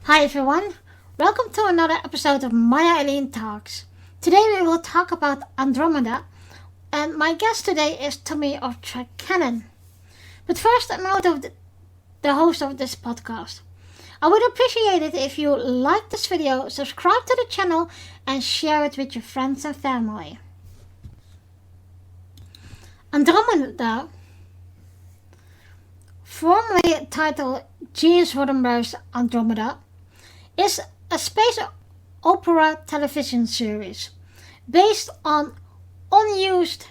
Hi everyone, welcome to another episode of Maya Eileen Talks. Today we will talk about Andromeda, and my guest today is Tommy of Trek Canon. But first, a note of the host of this podcast. I would appreciate it if you like this video, subscribe to the channel, and share it with your friends and family. Andromeda, formerly titled Gene Roddenberry's Andromeda, is a space opera television series based on unused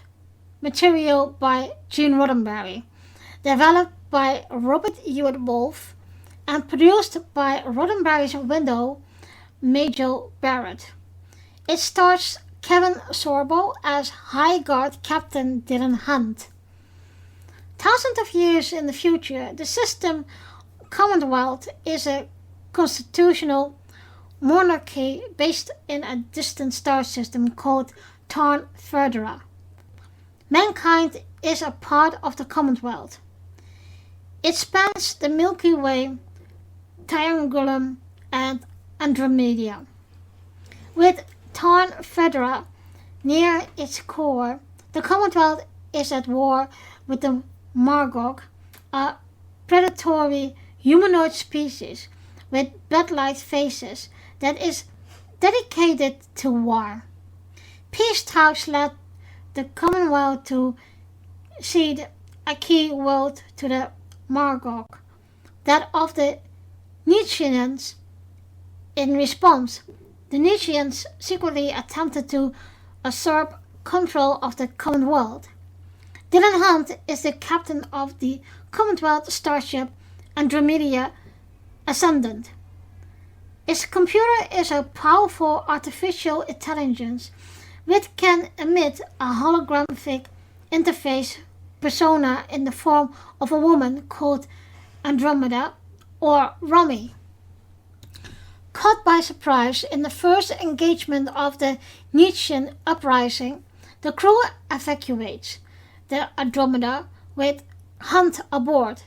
material by Gene Roddenberry, developed by Robert Hewitt Wolfe, and produced by Roddenberry's widow, Majel Barrett. It stars Kevin Sorbo as High Guard Captain Dylan Hunt. Thousands of years in the future, the system Commonwealth is a constitutional monarchy based in a distant star system called Tarn Ferdera. Mankind is a part of the Commonwealth. It spans the Milky Way, Triangulum, and Andromeda. With Tarn Ferdera near its core, the Commonwealth is at war with the Margok, a predatory humanoid species with bat-like faces that is dedicated to war. Peace talks led the Commonwealth to cede a key world to the Margok, that of the Nietzscheans. In response, the Nietzscheans secretly attempted to usurp control of the Commonwealth. Dylan Hunt is the captain of the Commonwealth starship Andromeda Ascendant. Its computer is a powerful artificial intelligence which can emit a holographic interface persona in the form of a woman called Andromeda or Romy. Caught by surprise in the first engagement of the Nietzschean uprising, the crew evacuates the Andromeda with Hunt aboard.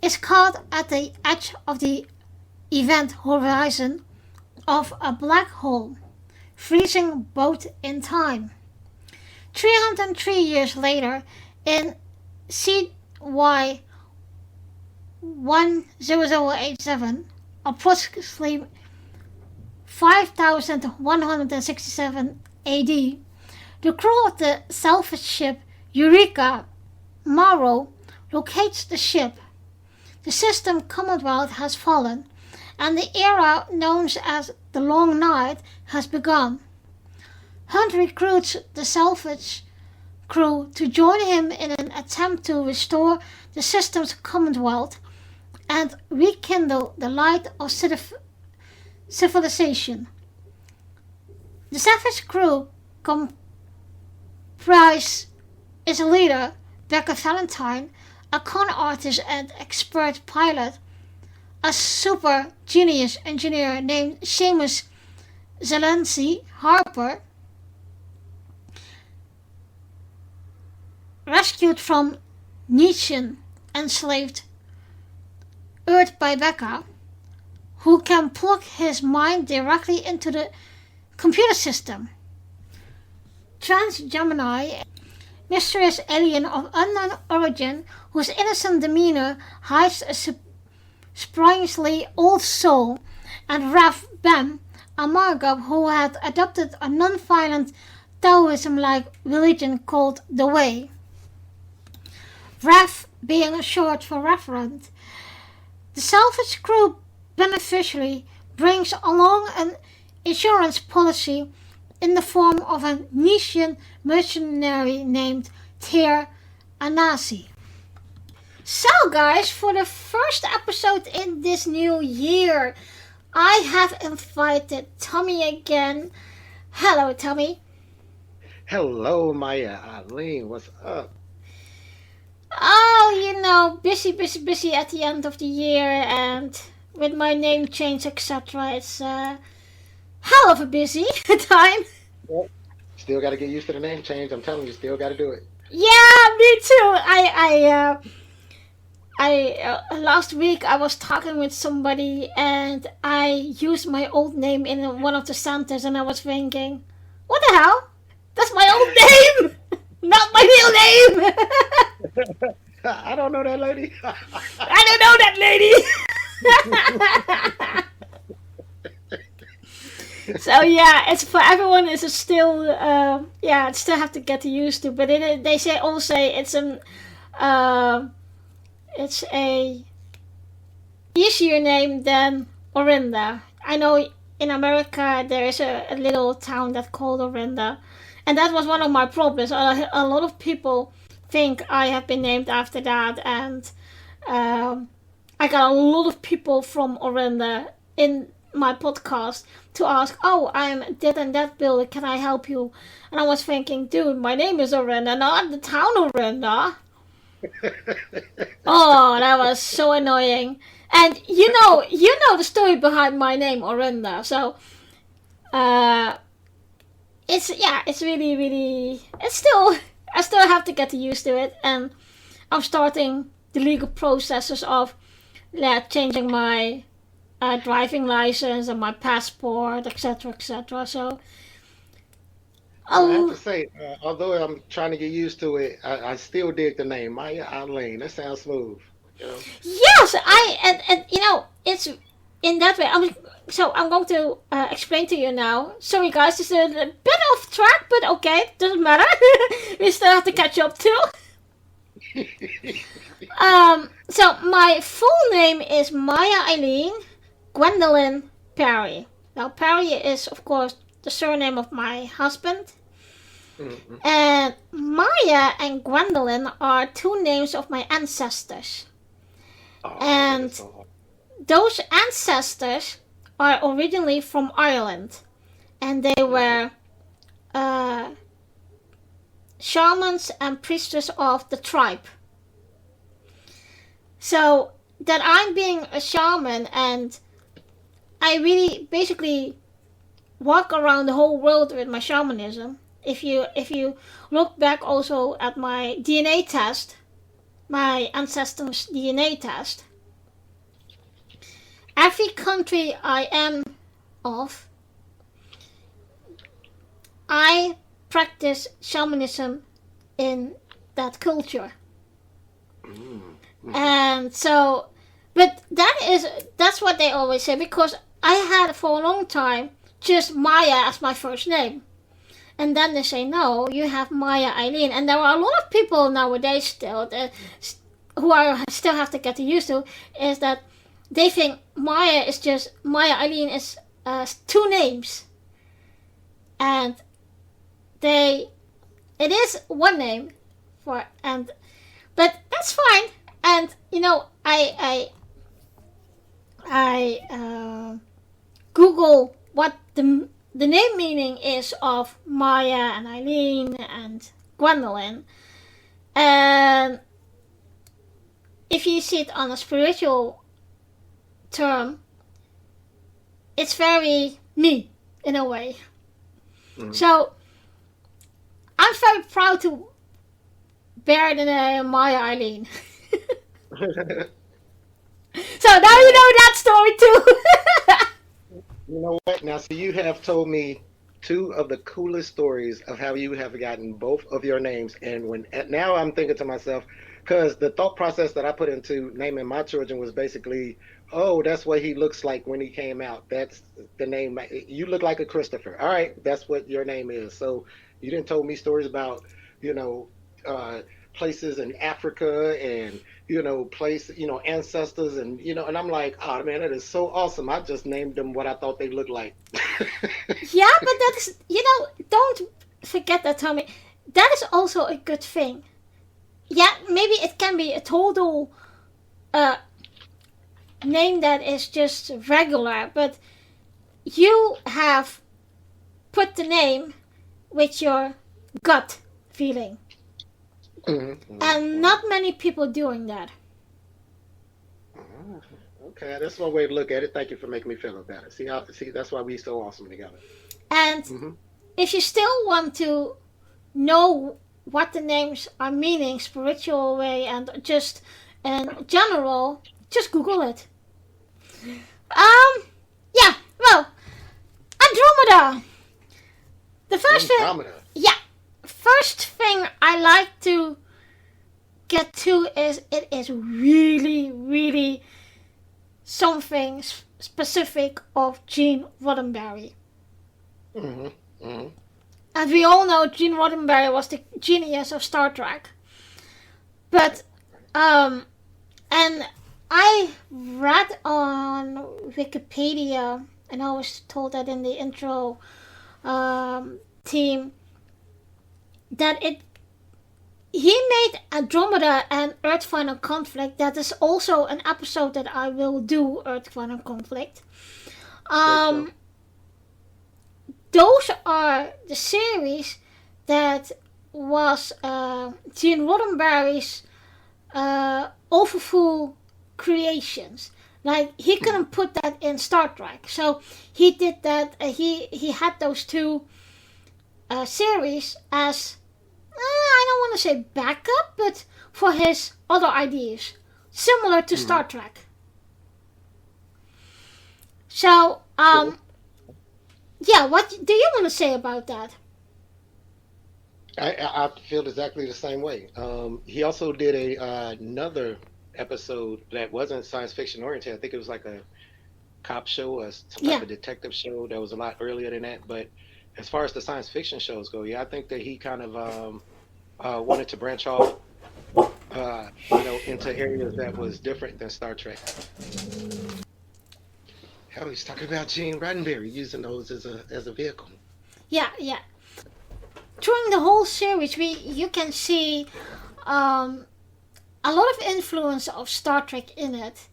Is caught at the edge of the event horizon of a black hole, freezing both in time. 303 years later, in CY 10087, approximately 5167 AD, the crew of the salvage ship Eureka Morrow locates the ship. The system Commonwealth has fallen, and the era known as the Long Night has begun. Hunt recruits the salvage crew to join him in an attempt to restore the system's Commonwealth and rekindle the light of civilization. The salvage crew comprise its leader, Becca Valentine, a con artist and expert pilot, a super genius engineer named Seamus Zelensky Harper, rescued from Nietzschean enslaved Earth by Becca, who can plug his mind directly into the computer system. Trans-Gemini, mysterious alien of unknown origin whose innocent demeanor hides a surprisingly old soul, and Raph Bem, a Margab who had adopted a non-violent Taoism-like religion called the Way. Raph being short for referent. The salvage crew beneficially brings along an insurance policy in the form of a Nietzschean mercenary named Ter Anasi. So guys, for the first episode in this new year, I have invited Tommy again. Hello, Tommy. Hello, Maya Eileen. What's up? Oh, busy at the end of the year, and with my name change, etc. It's hell of a busy time. Yep. Still got to get used to the name change. I'm telling you, still got to do it. Yeah, me too. last week I was talking with somebody and I used my old name in one of the sentences, and I was thinking, what the hell? That's my old name, not my real name. I don't know that lady. I don't know that lady. So yeah, it's for everyone. It's still yeah, still have to get used to. But they say all say it's a easier name than Orinda. I know in America there is a little town that's called Orinda, and that was one of my problems. A lot of people think I have been named after that, and I got a lot of people from Orinda in my podcast to ask, oh, I'm that and that builder, can I help you? And I was thinking, dude, my name is Orinda, not the town Orinda. Oh, that was so annoying. And you know the story behind my name, Orinda. So, it's really, it's still, I still have to get used to it, and I'm starting the legal processes of changing my driving license and my passport, etc., etc. So, Well, I have oh to say, although I'm trying to get used to it, I still dig the name Maya Eileen. That sounds smooth. You know. yes, and it's in that way. I'm going to explain to you now. Sorry, guys, it's a bit off track, but okay, doesn't matter. We still have to catch up too. So my full name is Maya Eileen Gwendolyn Perry. Now, Perry is, of course, the surname of my husband. Mhm. And Maya and Gwendolyn are two names of my ancestors. Oh, that is And so. those ancestors are originally from Ireland. And they Nice. were uh, shamans and priestess of the tribe. So that I'm being a shaman, and I really basically walk around the whole world with my shamanism. If you look back also at my DNA test, my ancestors' DNA test, every country I am of, I practice shamanism in that culture. Mm, mhm. And so, but that's what they always say, because I had for a long time just Maya as my first name. And then they say, no, you have Maya Eileen. And there are a lot of people nowadays still who I still have to get used to, is that they think Maya Eileen is two names. And it is one name but that's fine. And, I Google what the name meaning is of Maya and Eileen and Gwendolyn. And if you see it on a spiritual term, it's very me in a way. Mhm. So I'm very proud to bear the name Maya Eileen. So now you Well, know that story too. you know what? Now, so you have told me two of the coolest stories of how you have gotten both of your names, and now I'm thinking to myself, because the thought process that I put into naming my children was basically, oh, that's what he looks like when he came out. That's the name. You look like a Christopher. All right, that's what your name is. So you didn't told me stories about, you know, uh, places in Africa and ancestors, and I'm like, oh man, that is so awesome. I just named them what I thought they looked like. Yeah, but that's, don't forget that, Tommy. That is also a good thing. Yeah, maybe it can be a total uh, name that is just regular, but you have put the name with your gut feeling. Hmm. And Hmm. not many people doing that. Okay, that's one way to look at it. Thank you for making me feel better. See, that's why we so awesome together. And Hmm. if you still want to know what the names are meaning, spiritual way, and just in general, just Google it. Yeah, well, Andromeda. The first Andromeda. first thing I like to get to is it is really, really something specific of Gene Roddenberry. Mm-hmm. Mm-hmm. And we all know Gene Roddenberry was the genius of Star Trek. But, and I read on Wikipedia, and I was told that in the intro team, that he made Andromeda and Earth Final Conflict. That is also an episode that I will do, Earth Final Conflict. Those are the series that was Gene Roddenberry's overfull creations. Like, he couldn't put that in Star Trek, so he did that. He had those two series as, I don't want to say backup, but for his other ideas, similar to Star Trek. So, yeah, what do you want to say about that? I feel exactly the same way. He also did another episode that wasn't science fiction oriented. I think it was like a cop show or some type of detective show that was a lot earlier than that. But as far as the science fiction shows go, yeah, I think that he kind of wanted to branch off, into areas that was different than Star Trek. Hell, he's talking about Gene Roddenberry using those as a vehicle. Yeah. During the whole series, you can see a lot of influence of Star Trek in it,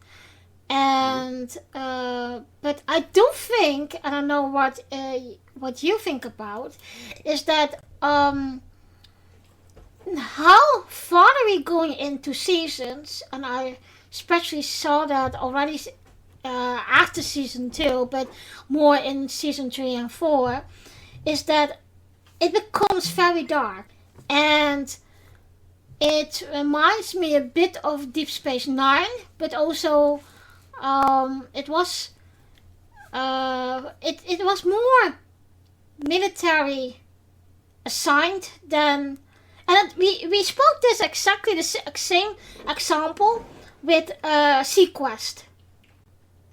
and but I do think, and I don't know what you think about, is that how far are we going into seasons, and I especially saw that already after season 2, but more in season 3 and 4, is that it becomes very dark, and it reminds me a bit of Deep Space Nine, but also it was more military assigned than, and we spoke this exactly the same example with Sequest.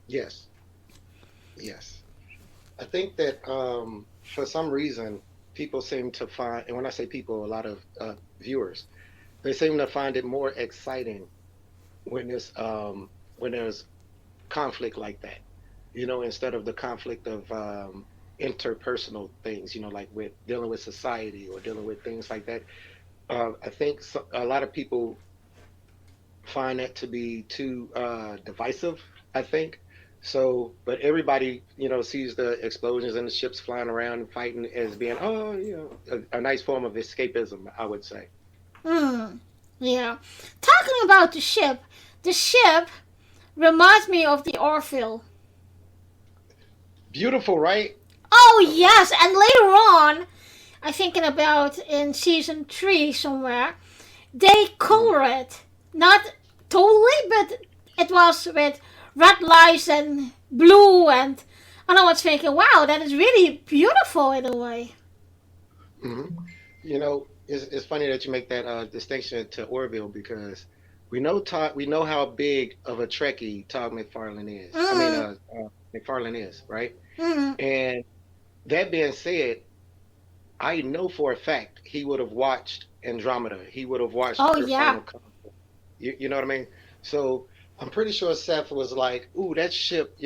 Yes. I think that for some reason people seem to find, and when I say people, a lot of viewers, they seem to find it more exciting when there's conflict like that, instead of the conflict of interpersonal things, like with dealing with society or dealing with things like that. I think a lot of people find that to be too divisive, I think. So, but everybody, sees the explosions and the ships flying around and fighting as being, a nice form of escapism, I would say. Yeah. Talking about the ship reminds me of the Orville. Beautiful, right? Oh, yes. And later on, I'm thinking about in season 3 somewhere, they color it. Not totally, but it was with red lights and blue, and I was thinking, wow, that is really beautiful in a way. Mm-hmm. It's funny that you make that distinction to Orville, because we know how big of a Trekkie Todd McFarlane is. McFarlane is, right? And that being said, I know for a fact he would have watched Andromeda. He would have watched Earth Final Conflict. You know what I mean? So I'm pretty sure Seth was like, ooh, that ship,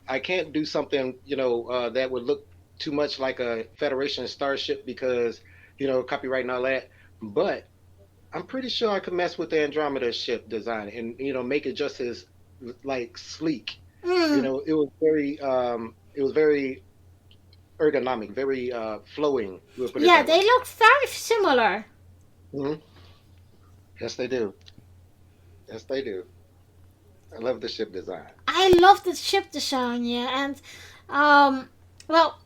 I can't do something, that would look too much like a Federation starship because, copyright and all that. But I'm pretty sure I could mess with the Andromeda ship design and, make it just as, like, sleek. It was very ergonomic, very flowing. Yeah, they look very similar. Mm-hmm. Yes, they do. I love the ship design. I love the ship design, yeah. And, well,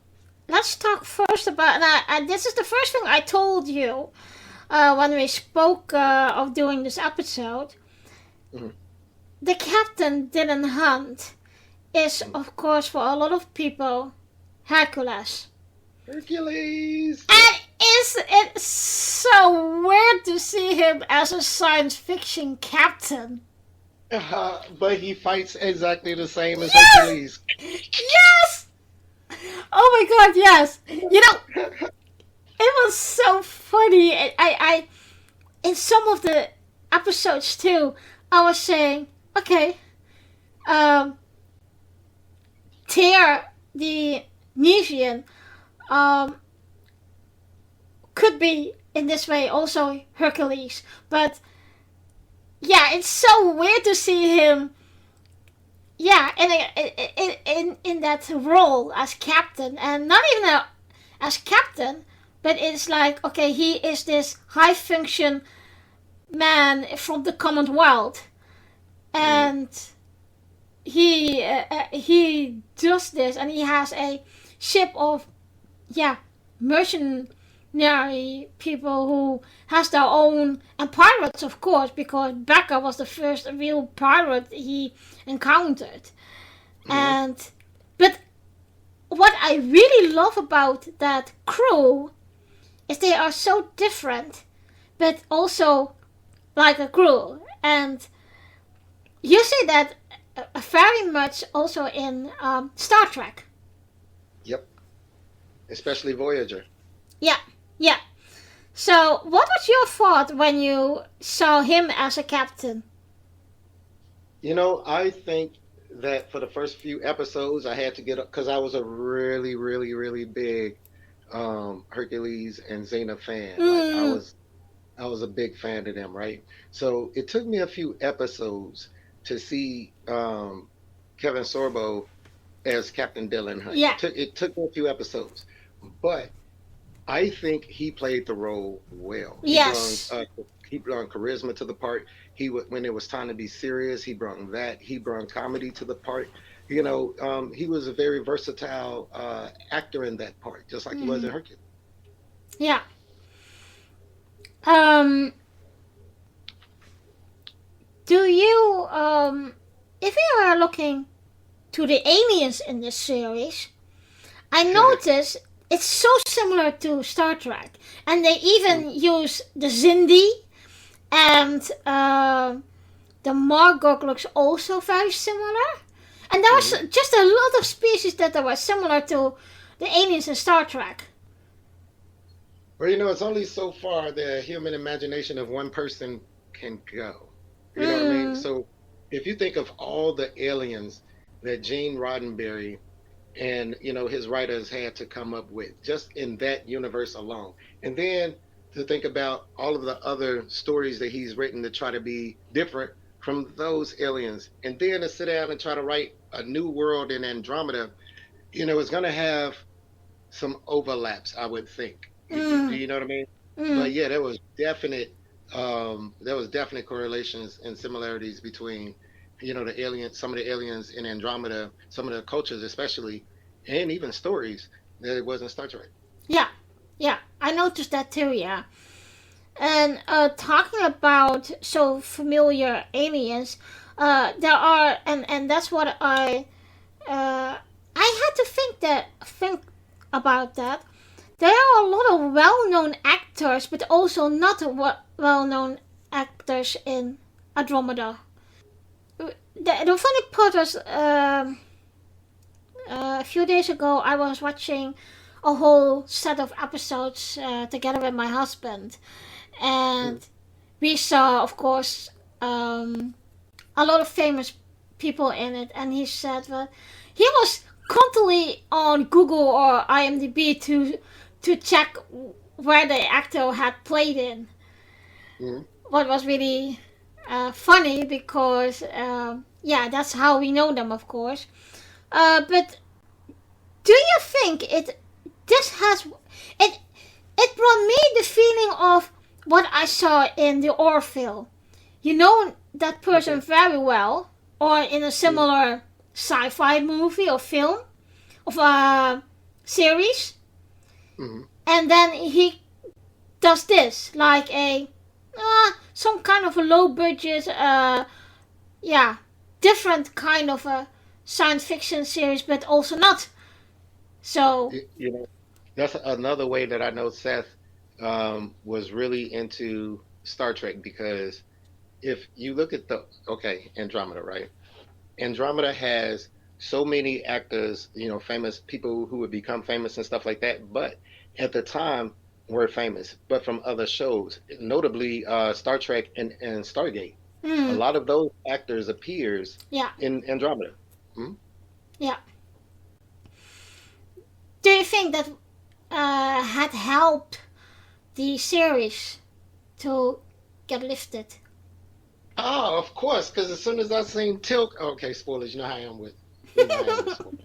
let's talk first about, and this is the first thing I told you when we spoke of doing this episode, Mhm. the Captain Dylan Hunt is, of course, for a lot of people, Hercules. Hercules. Yep. And is it so weird to see him as a science fiction captain? But he fights exactly the same as Yes! Hercules. Yes! Oh my god, yes! You know, it was so funny. I in some of the episodes too, I was saying, okay, um, Tyr, the Nevian, um, could be in this way also Hercules, but yeah, it's so weird to see him. Yeah, in that role as captain, and not even as captain, but it's like, okay, he is this high function man from the Commonwealth, Mhm. and he does this, and he has a ship of mercenary people who has their own, and pirates, of course, because Becca was the first real pirate he encountered. Mhm. And but what I really love about that crew is they are so different, but also like a crew. And you see that very much also in Star Trek. Yep. Especially Voyager. Yeah, yeah. So, what was your thought when you saw him as a captain? I think that for the first few episodes, I had to get up because I was a really, really, really big Hercules and Xena fan. Like Mm, I was a big fan of them, right? So it took me a few episodes to see Kevin Sorbo as Captain Dylan Hunt. yeah. It took me a few episodes, but I think he played the role well. Yes. He brought charisma to the part. When it was time to be serious, he brought that. He brought comedy to the part. He was a very versatile actor in that part, just like he was Mm, in Hercules. yeah. Um, do you if you are looking to the aliens in this series, I notice it's so similar to Star Trek, and they even use the Zindi, and the Margok looks also very similar. And there was Mhm. just a lot of species that were similar to the aliens in Star Trek. Well, it's only so far the human imagination of one person can go. You know what I mean? Mm, So if you think of all the aliens that Gene Roddenberry and his writers had to come up with just in that universe alone, and then to think about all of the other stories that he's written to try to be different from those aliens, and then to sit down and try to write a new world in Andromeda, it's going to have some overlaps, I would think. Do mm, you know what I mean? But mm. yeah, there was definite correlations and similarities between, some of the aliens in Andromeda, some of the cultures especially, and even stories that it was in Star Trek. Yeah, yeah, I noticed that too. Yeah, and talking about so familiar aliens, there are, and that's what I had to think about that. There are a lot of well-known actors, but also not well-known actors in Andromeda. The funny part was a few days ago I was watching a whole set of episodes together with my husband, Mm. and we saw, of course, a lot of famous people in it. And he said that he was constantly on Google or IMDb to check where the actor had played in. Mm. What was really funny because yeah, that's how we know them, of course. But do you think this has it it brought me the feeling of what I saw in the Orville. You know that person Okay. very well, or in a Mm. similar sci-fi movie or film of a series, Mm. and then he does this like a some kind of a low budget different kind of a science fiction series, but also not. So You know, that's another way that I know Seth was really into Star Trek because if you look at Andromeda, right? Andromeda has so many actors, famous people who would become famous and stuff like that, but at the time were famous, but from other shows, notably Star Trek and Stargate. A mm, lot of those actors appears yeah, in Andromeda. Hmm? yeah. Do you think that had helped the series to get lifted? Oh, of course, because as soon as I seen Tilk, okay, spoilers, you know how I am with, you know how I am with spoilers.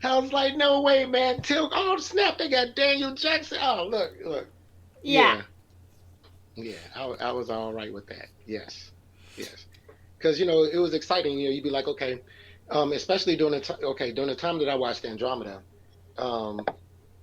I was like, no way, man, Tilk. Oh snap, they got Daniel Jackson. Oh look, Yeah. yeah, yeah. I was all right with that. Yes, yes, because it was exciting. You'd be like, okay, especially during the time that I watched Andromeda, um,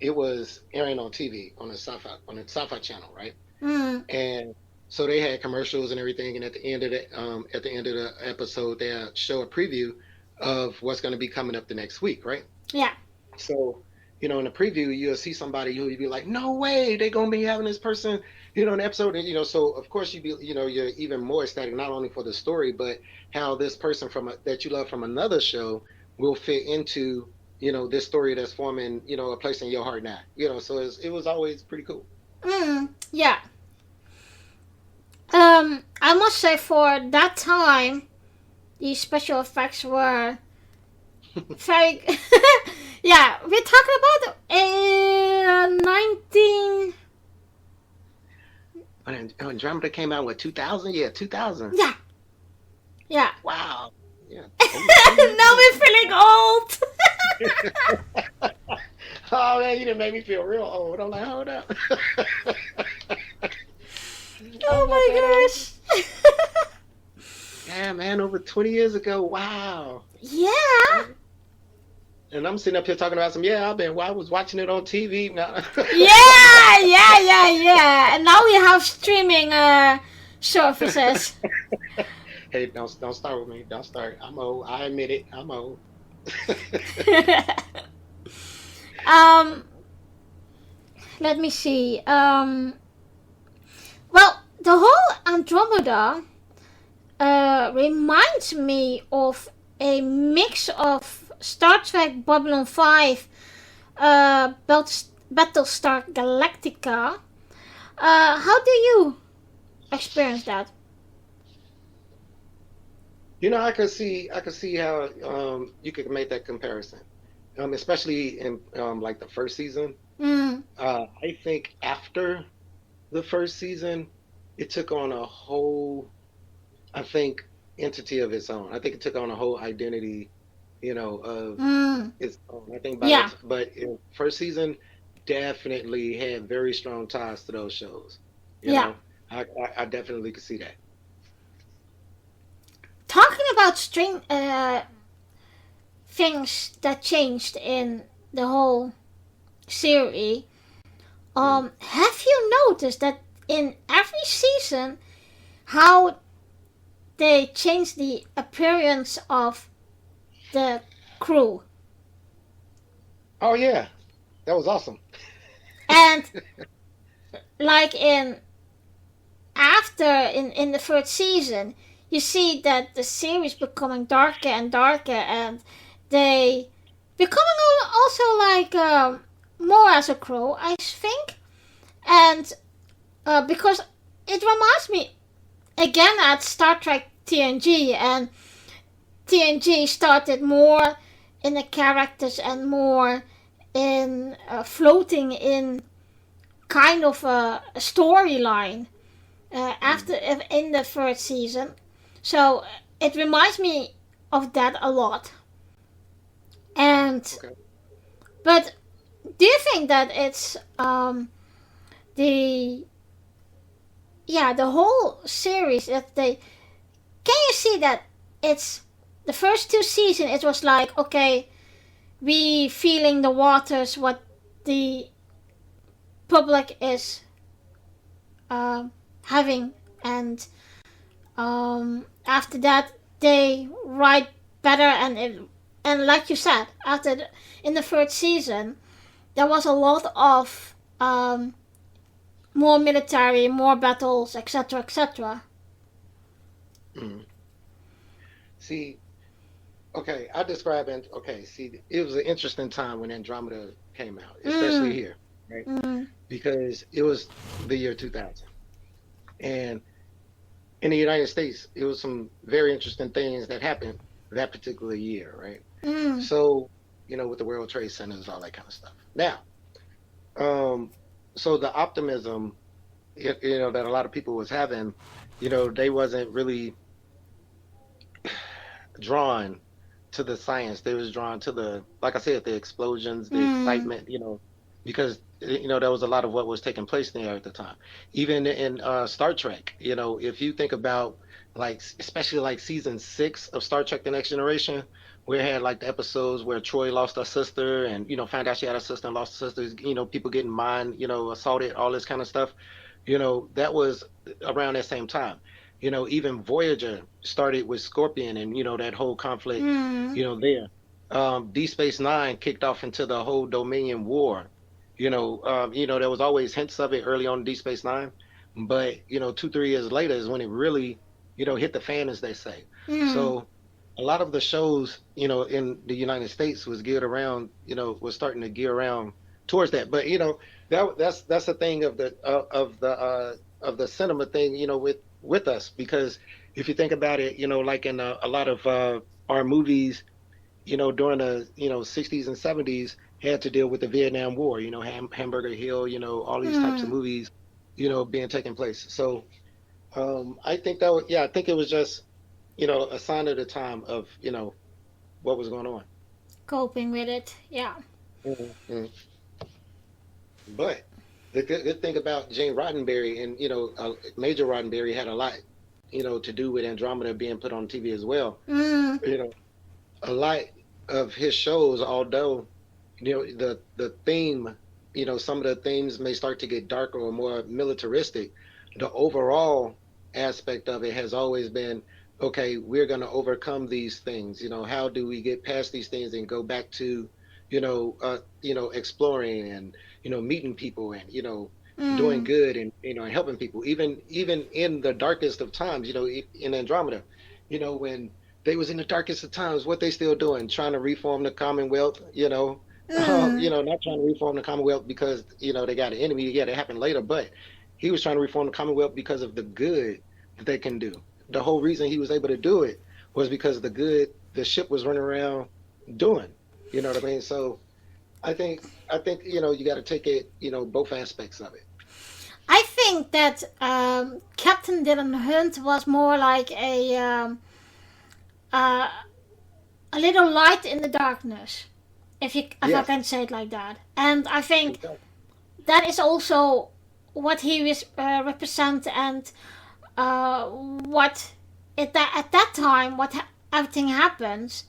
it was airing on TV on the sci-fi channel, right? Mm, And so they had commercials and everything, and at the end of the episode, they show a preview of what's going to be coming up the next week, right? yeah. So, in the preview, you'll see somebody who you'd be like, "No way, they're going to be having this person," in the episode, and so of course you're even more ecstatic not only for the story, but how this person that you love from another show will fit into this story that's forming a place in your heart now. So it was always pretty cool. Yeah. I must say for that time, the special effects were very. Yeah, we're talking about 19. When Andromeda came out, what, 2000? Yeah, 2000. Yeah, yeah. Wow. Yeah. Over 20 years Now ago. we're feeling old. Oh man, you didn't make me feel real old. I'm like, hold up. Oh I'm not that old. my gosh. Yeah, man, over 20 years ago. Wow. Yeah. And I'm sitting up here talking about I was watching it on TV. Now. Yeah. And now we have streaming services. Hey, don't start with me. Don't start. I'm old. I admit it. I'm old. um, let me see. Well, the whole Andromeda reminds me of a mix of Star Trek Babylon 5, Battlestar Galactica. How do you experience that? I could see how you could make that comparison, especially in like the first season. Mm, I think after the first season, it took on a whole, I think, entity of its own. I think it took on a whole identity, of mm, its own. I think yeah. but in first season definitely had very strong ties to those shows. You Yeah. know, I definitely could see that. Talking about things that changed in the whole series, Mm. have you noticed that in every season how they changed the appearance of the crew? Oh yeah, that was awesome. And like in the third season, you see that the series becoming darker and darker, and they becoming also like more as a crow, I think. And because it reminds me again at Star Trek TNG, and TNG started more in the characters and more in floating in kind of a storyline after Mm. in the third season. So it reminds me of that a lot. And Okay. but do you think that it's the the whole series that they can you see that it's the first two seasons it was like okay we feeling the waters what the public is having and After that, they write better, and like you said, in the third season, there was a lot of more military, more battles, etc., etc. Mm. See, okay, I describe it. Okay, see, it was an interesting time when Andromeda came out, especially here, right? Because it was the year 2000. And in the United States, it was some very interesting things that happened that particular year, right? So, with the World Trade Centers, all that kind of stuff. Now, so the optimism, that a lot of people was having, they wasn't really drawn to the science. They was drawn to like I said, the explosions, the excitement, because there was a lot of what was taking place there at the time. Even in Star Trek, if you think about especially like season 6 of Star Trek: The Next Generation, where it had like the episodes where Troy lost her sister and found out she had a sister and lost her sister. People getting mind assaulted, all this kind of stuff. That was around that same time. Even Voyager started with Scorpion and that whole conflict. There. Deep Space Nine kicked off into the whole Dominion War. There was always hints of it early on in Deep Space Nine, but 2-3 years later is when it really hit the fan, as they say. So a lot of the shows in the United States was geared around was starting to gear around towards that. But that's the thing of the cinema thing with us, because if you think about it, like in a lot of our movies, during the 60s and 70s had to deal with the Vietnam War, Hamburger Hill, all these types of movies, being taking place. So I think I think it was just a sign of the time of what was going on, coping with it. Yeah. Mm-hmm. But the good thing about Gene Roddenberry and Major Roddenberry had a lot to do with Andromeda being put on TV as well. A lot of his shows, although the theme, some of the themes may start to get darker or more militaristic, the overall aspect of it has always been, okay, we're going to overcome these things. How do we get past these things and go back to exploring and meeting people and doing good and and helping people, even in the darkest of times. In Andromeda, when they was in the darkest of times, what they still doing, trying to reform the Commonwealth. Not trying to reform the Commonwealth because they got an enemy. Yeah, that happened later, but he was trying to reform the Commonwealth because of the good that they can do. The whole reason he was able to do it was because of the good the ship was running around doing. You know what I mean? So I think you got to take it, both aspects of it. I think that Captain Dylan Hunt was more like a little light in the darkness, if I can say it like that. And I think that is also what he represent, and what at that time, what everything happens,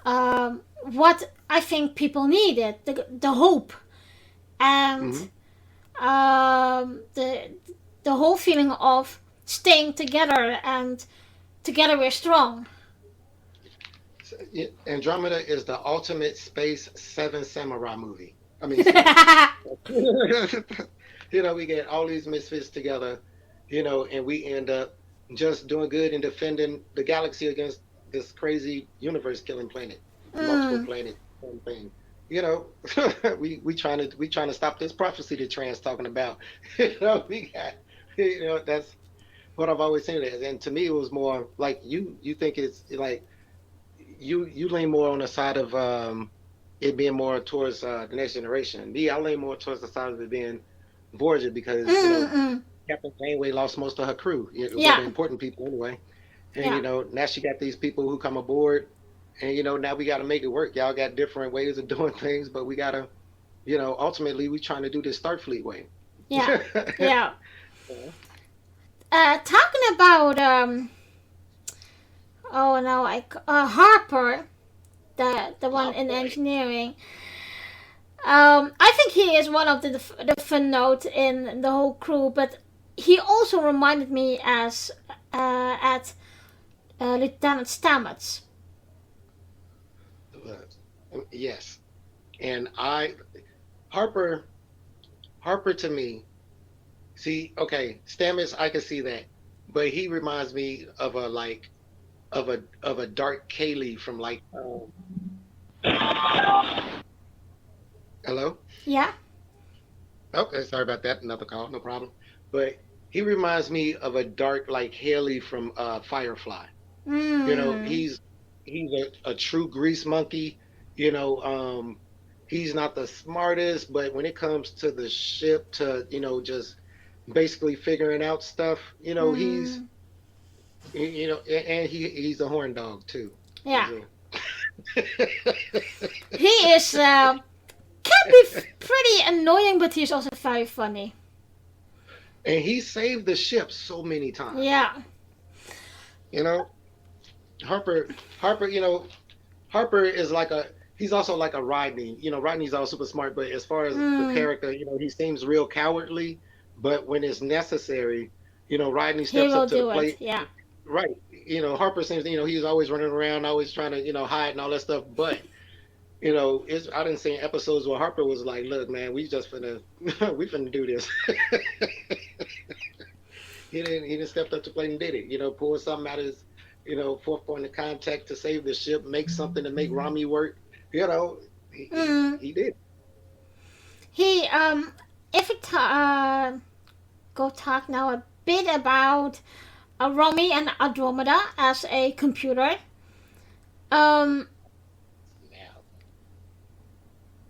what I think people needed, the hope, and the whole feeling of staying together, and together we're strong. Andromeda is the ultimate space Seven Samurai movie. I mean, we get all these misfits together, and we end up just doing good and defending the galaxy against this crazy universe-killing planet, multiple planets, same thing. We trying to stop this prophecy that Tran's talking about. We got, that's what I've always seen it as. And to me, it was more like you think it's like you lean more on the side of it being more towards the Next Generation. Me, I lean more towards the side of it being Voyager, because Captain Janeway lost most of her crew. The important people anyway. And now she got these people who come aboard, and now we got to make it work. Y'all got different ways of doing things, but we gotta, ultimately we trying to do this Starfleet way. Yeah, yeah. Talking about Harper, the one in engineering. I think he is one of the fun note in the whole crew, but he also reminded me as at Lieutenant Stamets. Yes, and Harper Harper to me. See, okay, Stamets, I can see that, but he reminds me of a of a dark Kaylee from like. Hello. Yeah. Okay, sorry about that. Another call, no problem. But he reminds me of a dark like Haley from Firefly. You know, Mm. he's a true grease monkey. You know, he's not the smartest, but when it comes to the ship, to just basically figuring out stuff, Mm. and he's a horn dog too. Yeah. He's a He is can be pretty annoying, but he's also very funny. and he saved the ship so many times. Yeah. You know, Harper, Harper, Harper is like he's also like a Rodney. Rodney's all super smart, but as far as the Mm. character, he seems real cowardly. But when it's necessary, Rodney He steps will up to the do it. plate. Yeah. Right. Harper seems, he's always running around, always trying to, hide and all that stuff. But, I didn't see episodes where Harper was like, look, man, we just finna, we finna do this. He didn't step up to the plate and did it. Pull something out of his, fourth point of contact to save the ship, make something to make Rami work. He Mm. he did. He if we go talk now a bit about Romy and Andromeda as a computer. Um, Now,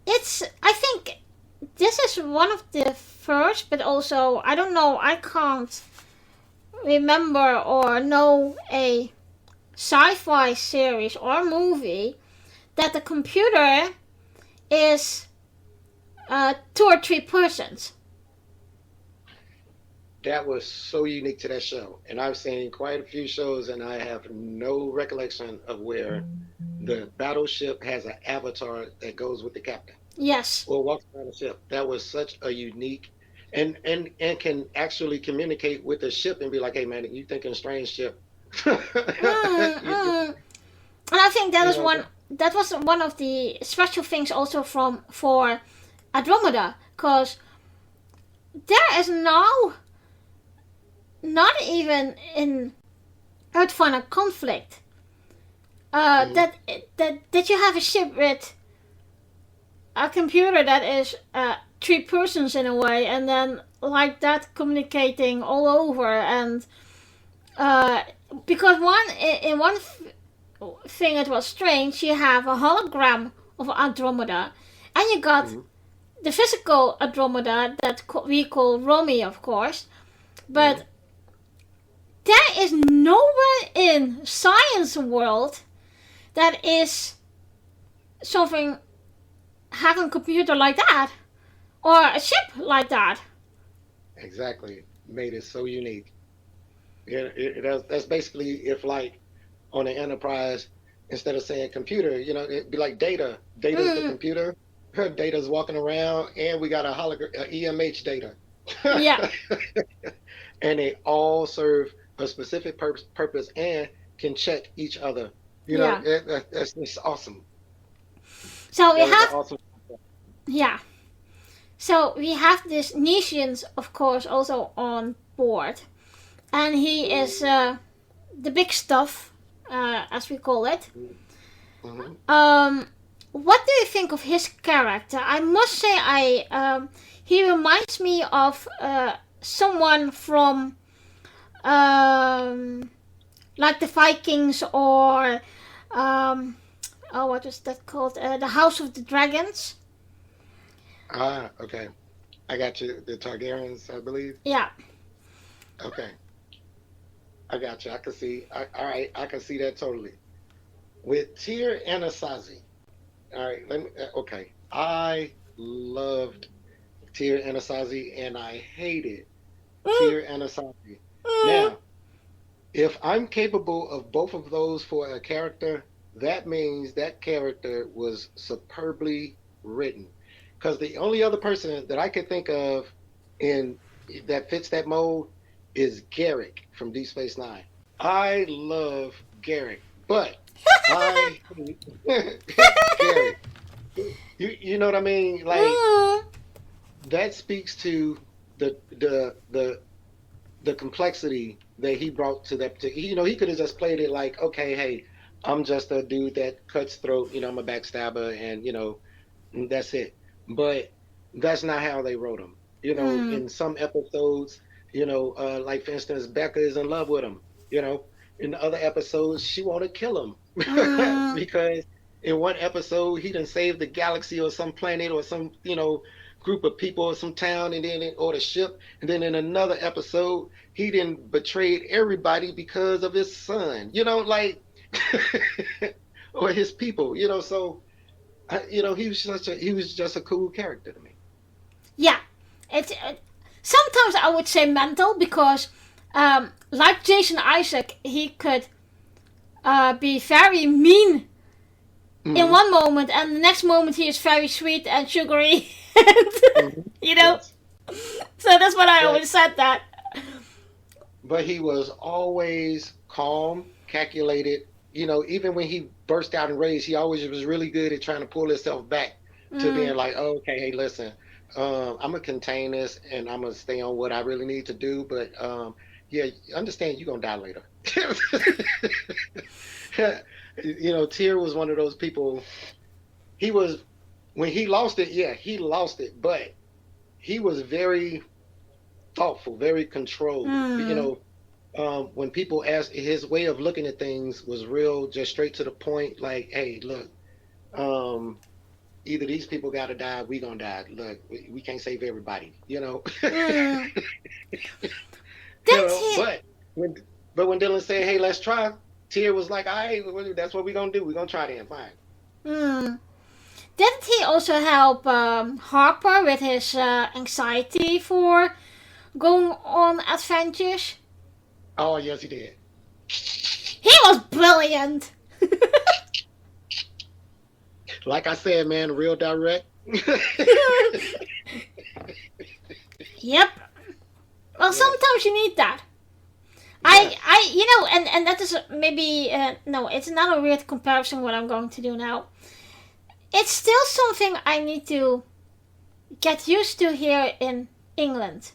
it's I think this is one of the first, but also I don't know. I can't remember or know a sci-fi series or movie that the computer is two or three persons. that was so unique to that show. And I've seen quite a few shows, and I have no recollection of where the battleship has an avatar that goes with the captain Yes. or walks around the ship. That was such a unique, and can actually communicate with the ship and be like, "Hey, man, you thinking strange ship?" Mm, you, you, mm. And I think that you is know, one. That was one of the special things also from for Andromeda, because there is now not even in Earth final conflict mhm. that you have a ship with a computer that is three persons in a way, and then like that communicating all over, and uh, because in one thing it was strange, you have a hologram of Andromeda, and you got Mhm. the physical Andromeda that we call Romy, of course, Mhm. but there is nowhere in science world that is something having a computer like that or a ship like that. Exactly. Made it so unique. Yeah, that's basically if like on the Enterprise, instead of saying computer, it'd be like data. Data's the Mm, computer. Data's walking around, and we got a EMH data, yeah, and they all serve a specific purpose and can check each other. yeah. That's just awesome. So we That was an have awesome. yeah. So we have this Nishians, of course, also on board, and he is the big stuff, as we call it. Hmm. Um, what do you think of his character? I must say, he reminds me of someone from um, like the Vikings or um, oh, what was that called? The House of the Dragons. Okay. I got you. The Targaryens, I believe. Yeah. Okay, I got you. I can see. All right, I can see that totally. With Tyr and Asazi. All right, okay. I loved Tyr and Asazi, and I hated Mm, Tyr and Asazi. mm, Now, if I'm capable of both of those for a character, that means that character was superbly written. Because the only other person that I could think of in that fits that mold is Garrick from Deep Space Nine. I love Garrick, but I hate Garrick. You know what I mean? Like Mm, that speaks to the complexity that he brought to that particular. He could have just played it like, okay, hey, I'm just a dude that cuts throat. I'm a backstabber, and that's it. But that's not how they wrote him. mm, In some episodes, like for instance, Becca is in love with him. You know, in the other episodes, she want to kill him mm. because in one episode he done saved the galaxy or some planet or some group of people or some town, and then or the ship, and then in another episode he didn't betrayed everybody because of his son. Like or his people. So he was just a cool character to me. Yeah, it's sometimes I would say mental because, like Jason Isaac, he could be very mean in Hmm. one moment, and the next moment he is very sweet and sugary, and, Hmm. you know. Yes, So that's what I but always said that. he was always calm, calculated. Even when he burst out in rage, he always was really good at trying to pull himself back to Mm, being like, oh, okay, hey, listen, I'm gonna contain this and I'm gonna stay on what I really need to do. But yeah, understand you're gonna die later. Tyr was one of those people. He was when he lost it. Yeah, he lost it, but he was very thoughtful, very controlled. mm, When people asked, his way of looking at things was real, just straight to the point. Like, hey, look, um, either these people got to die, we gonna die. Look, we can't save everybody, mm. Didn't he? when when Dylan said, hey, let's try, Tia was like, all right, well, that's what we gonna do. We gonna try then, fine. Mm. Didn't he also help Harper with his anxiety for going on adventures? Oh yes, he did. He was brilliant. Like I said, man, real direct. Yep. Well, Yes. sometimes you need that. Yes. And that is maybe no, it's not a weird comparison. What I'm going to do now, it's still something I need to get used to here in England.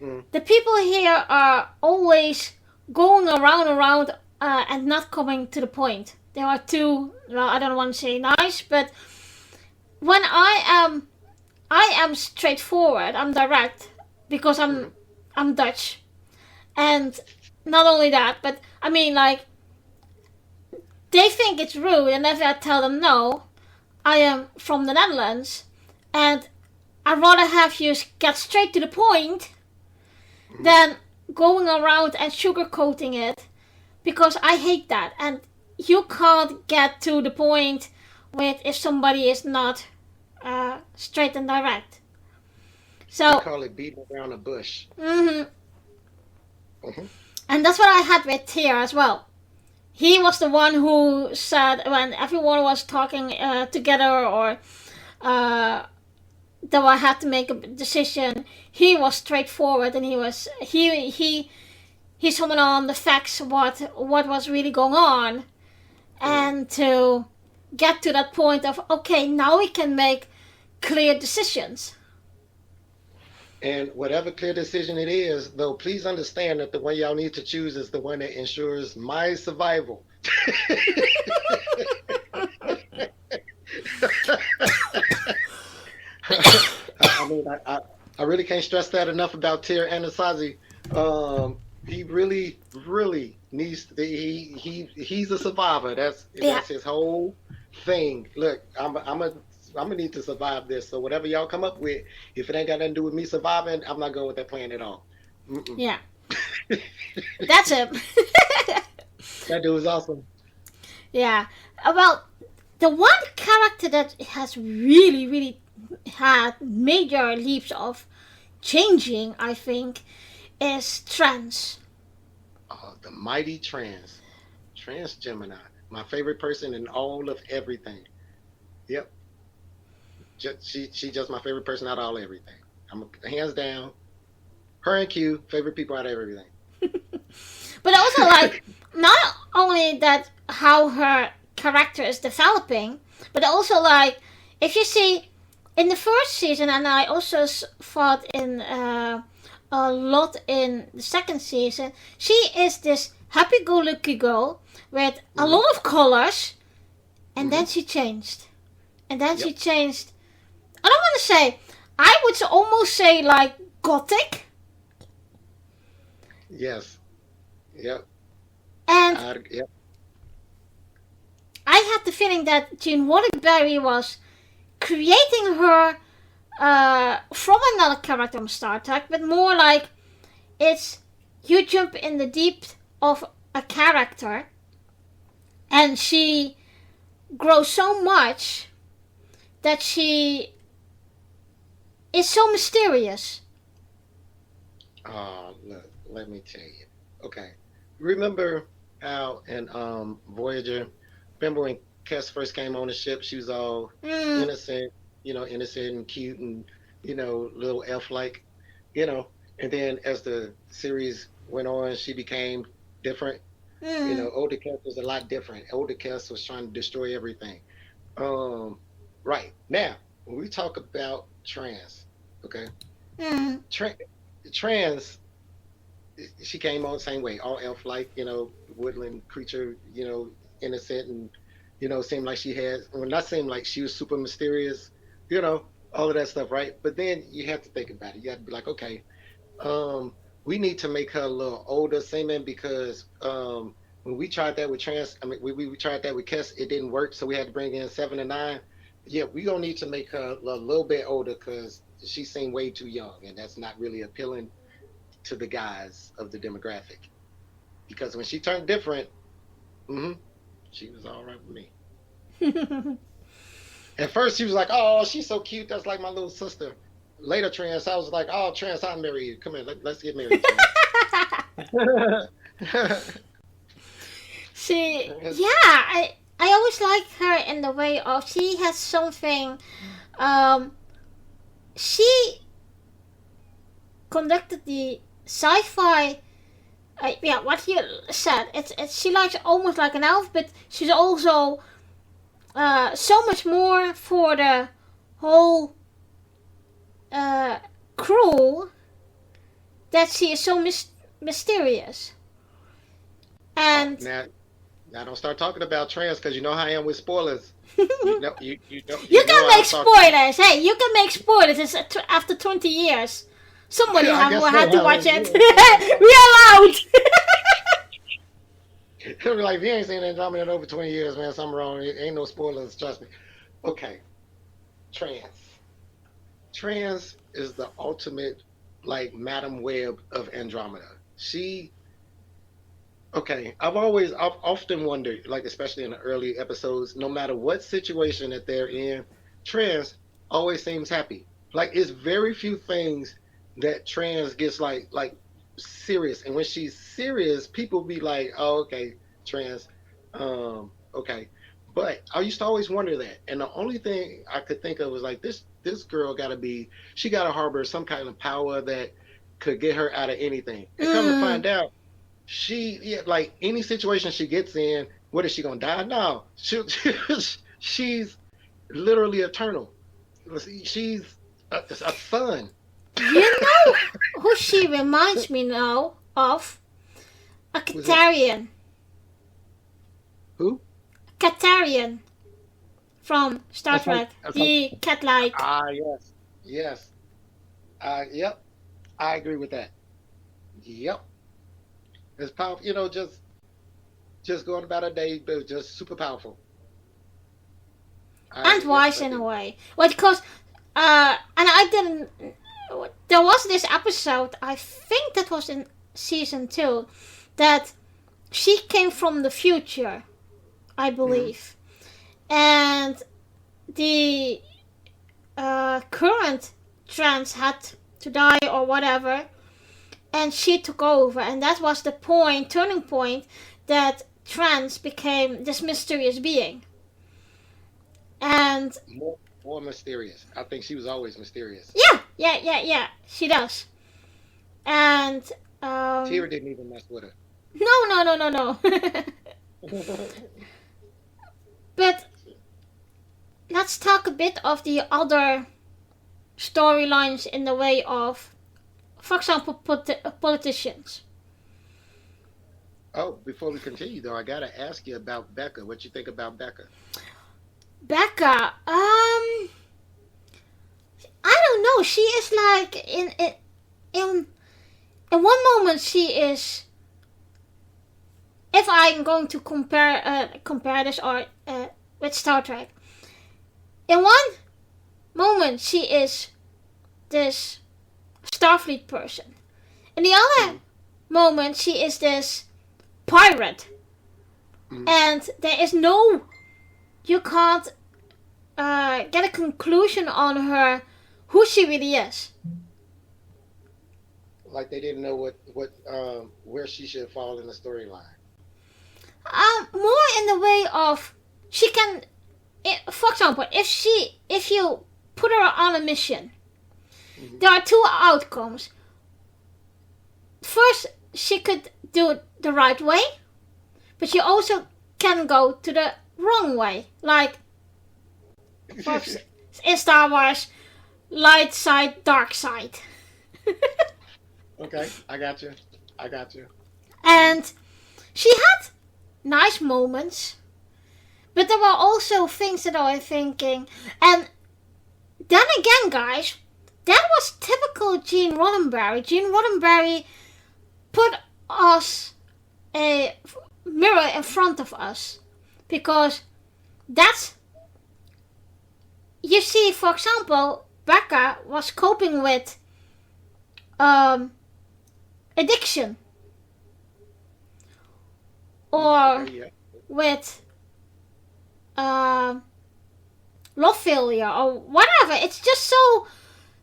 Mm, The people here are always going around, and not coming to the point. They are too, well, I don't want to say nice, but when I am straightforward. I'm direct because I'm mm, I'm Dutch, and not only that, but I mean like they think it's rude, and if I tell them no, I am from the Netherlands, and I'd rather have you get straight to the point mm. than going around and sugarcoating it because I hate that. And you can't get to the point with if somebody is not straight and direct. We So, call it beating around the bush. mhm. Hmm. And that's what I had with Tyr as well. He was the one who said when everyone was talking together or uh, that I had to make a decision. He was straightforward, and he summoned on the facts, what was really going on, Hmm. and to get to that point of okay, now we can make clear decisions. And whatever clear decision it is, though, please understand that the one y'all need to choose is the one that ensures my survival. I mean, I really can't stress that enough about Tyr Anasazi. He really, really needs to, he's a survivor. That's Yeah, that's his whole thing. Look, I'm gonna need to survive this. So whatever y'all come up with, if it ain't got nothing to do with me surviving, I'm not going with that plan at all. Mm-mm. yeah, that's it. That dude was awesome. Yeah, well, the one character that has really had major leaps of changing, I think, is Trans. The mighty Trans Gemini, my favorite person in all of everything. Yep, she just my favorite person out of all everything. I'm hands down her and Q favorite people out of everything. But also, like, not only that, how her character is developing, but also, like, if you see in the first season, and I also thought in a lot in the second season, she is this happy-go-lucky girl with a lot of colors, and then she changed. And then she changed. I don't want to say, I would almost say, like, gothic. Yes. Yep. And Yep. I had the feeling that Gene Roddenberry was creating her from another character on Star Trek, but more like it's you jump in the deep of a character and she grows so much that she is so mysterious. Oh, look, let me tell you. Okay. Remember how in Voyager, remember when Cass first came on the ship, she was all innocent, innocent and cute and, little elf-like, and then as the series went on, she became different. Older Cass was a lot different. Older Cass was trying to destroy everything. Right. Now, when we talk about trans, okay? Trans, she came on the same way, all elf-like, woodland creature, innocent and, seemed like she had, well, not seemed like she was super mysterious, all of that stuff, right? But then you have to think about it. You have to be like, okay, we need to make her a little older seeming because when we tried that with we tried that with Kess, it didn't work, so we had to bring in 7 and 9. Yeah, we gonna need to make her a little bit older because she seemed way too young, and that's not really appealing to the guys of the demographic. Because when she turned different, she was all right with me. At first, she was like, "Oh, she's so cute. That's like my little sister." Later, trans, I was like, "Oh, trans, I'll marry you. Come here, let's get married." See, yeah, I always like her in the way of she has something. She conducted the sci-fi. Yeah, what you said. It's she likes almost like an elf, but she's also so much more for the whole crew that she is so mysterious. And now don't start talking about trans because you know how I am with spoilers. You can make spoilers. Hey, you can make spoilers. It's after 20 years. Somebody had to watch it. We're allowed. They'll be like, if you ain't seen Andromeda in over 20 years, man, something wrong. It ain't no spoilers, trust me. Okay. Trans is the ultimate, like, Madam Web of Andromeda. I've often wondered, like, especially in the early episodes, no matter what situation that they're in, trans always seems happy. Like, it's very few things that trans gets, like serious. And when she's serious, people be like, oh, okay, trans, okay. But I used to always wonder that. And the only thing I could think of was, like, this girl she got to harbor some kind of power that could get her out of anything. And come to find out, like any situation she gets in, what is she gonna die? No, she's literally eternal. She's a sun. You know who she reminds me now of? A Katarian. Who? Katarian from Star Trek. The cat-like. Yes. Yep. I agree with that. Yep. It's powerful, just going about a day, but just super powerful. And wise in a way. Well, because, and I didn't, there was this episode, I think that was in season 2, that she came from the future, I believe. And the current trans had to die or whatever. And she took over, and that was the turning point, that trans became this mysterious being. And more mysterious. I think she was always mysterious. Yeah. She does. And Tira didn't even mess with her. No. But let's talk a bit of the other storylines in the way of, for example, politicians. Oh, before we continue though, I gotta ask you about Becca. What you think about Becca? Becca, I don't know. She is like in one moment she is. If I'm going to compare this or with Star Trek, in one moment she is this Starfleet person. In the other moment she is this pirate, and there is no, you can't get a conclusion on her who she really is. Like they didn't know where she should fall in the storyline. More in the way of she can, for example, if you put her on a mission, there are two outcomes. First, she could do it the right way, but she also can go to the wrong way, like in Star Wars, light side, dark side. Okay, I got you. And she had nice moments, but there were also things that I was thinking. And then again, guys, that was typical Gene Roddenberry. Gene Roddenberry put us a mirror in front of us, because that's, you see, for example, Becca was coping with addiction, or with love failure, or whatever. It's just so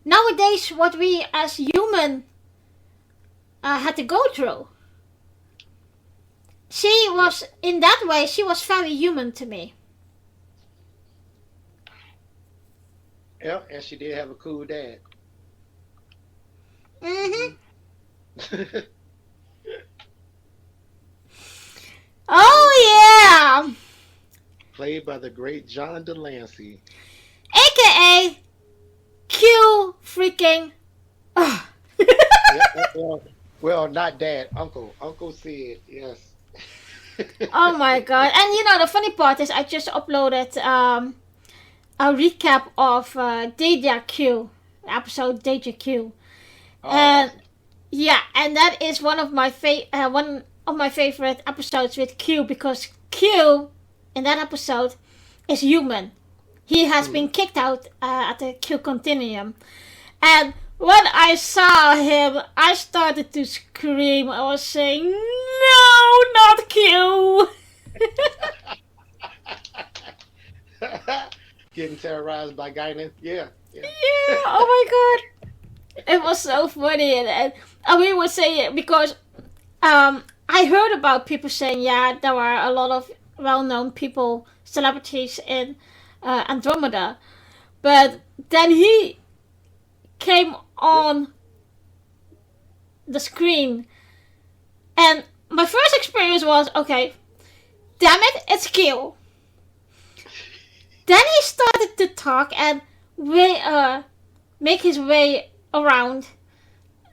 nowadays what we as human had to go through. She was, in that way, she was very human to me. Yeah, and she did have a cool dad. Oh yeah! Played by the great John Delancey. AKA Q freaking. Well, not dad, uncle. Uncle Sid, yes. Oh my god. And you know, the funny part is I just uploaded a recap of Deja Q, episode Deja Q. And yeah, and that is one of my favorite episodes with Q, because Q in that episode is human. He has been kicked out at the Q Continuum, and when I saw him, I started to scream. I was saying, "No, not Q!" Getting terrorized by Guinan. Yeah. Yeah. Oh my god. It was so funny, and we would say it because I heard about people saying, yeah, there were a lot of well-known people, celebrities in Andromeda, but then he came on the screen, and my first experience was, okay, damn it, it's Q. Then he started to talk and make his way around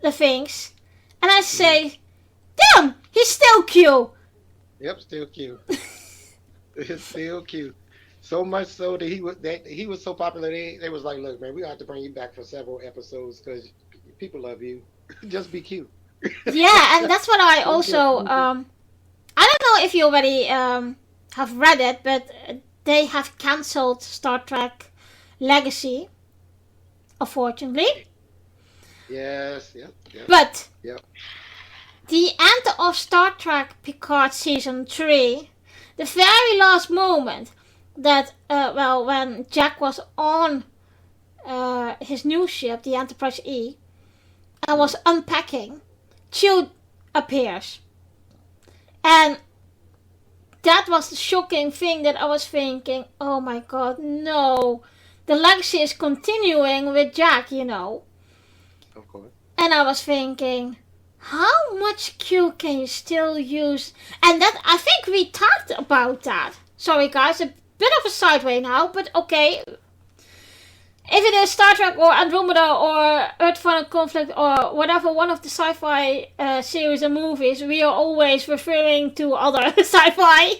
the things, and I say, damn, he's still Q. Yep, still Q. It's still Q. So much so that he was so popular. They was like, look, man, we have to bring you back for several episodes because people love you. Just be Q. Yeah, and that's what I also I don't know if you already have read it, but they have cancelled Star Trek Legacy, unfortunately. Yes, yep. But the end of Star Trek Picard Season 3, the very last moment that, when Jack was on his new ship, the Enterprise E, and was unpacking, Q appears. And that was the shocking thing that I was thinking, oh my god, no. The legacy is continuing with Jack, you know. Of course. And I was thinking, how much Q can you still use? And that, I think we talked about that. Sorry guys, a bit of a sideway now, but okay. If it is Star Trek or Andromeda or Earth Final Conflict or whatever, one of the sci-fi series and movies, we are always referring to other sci-fi.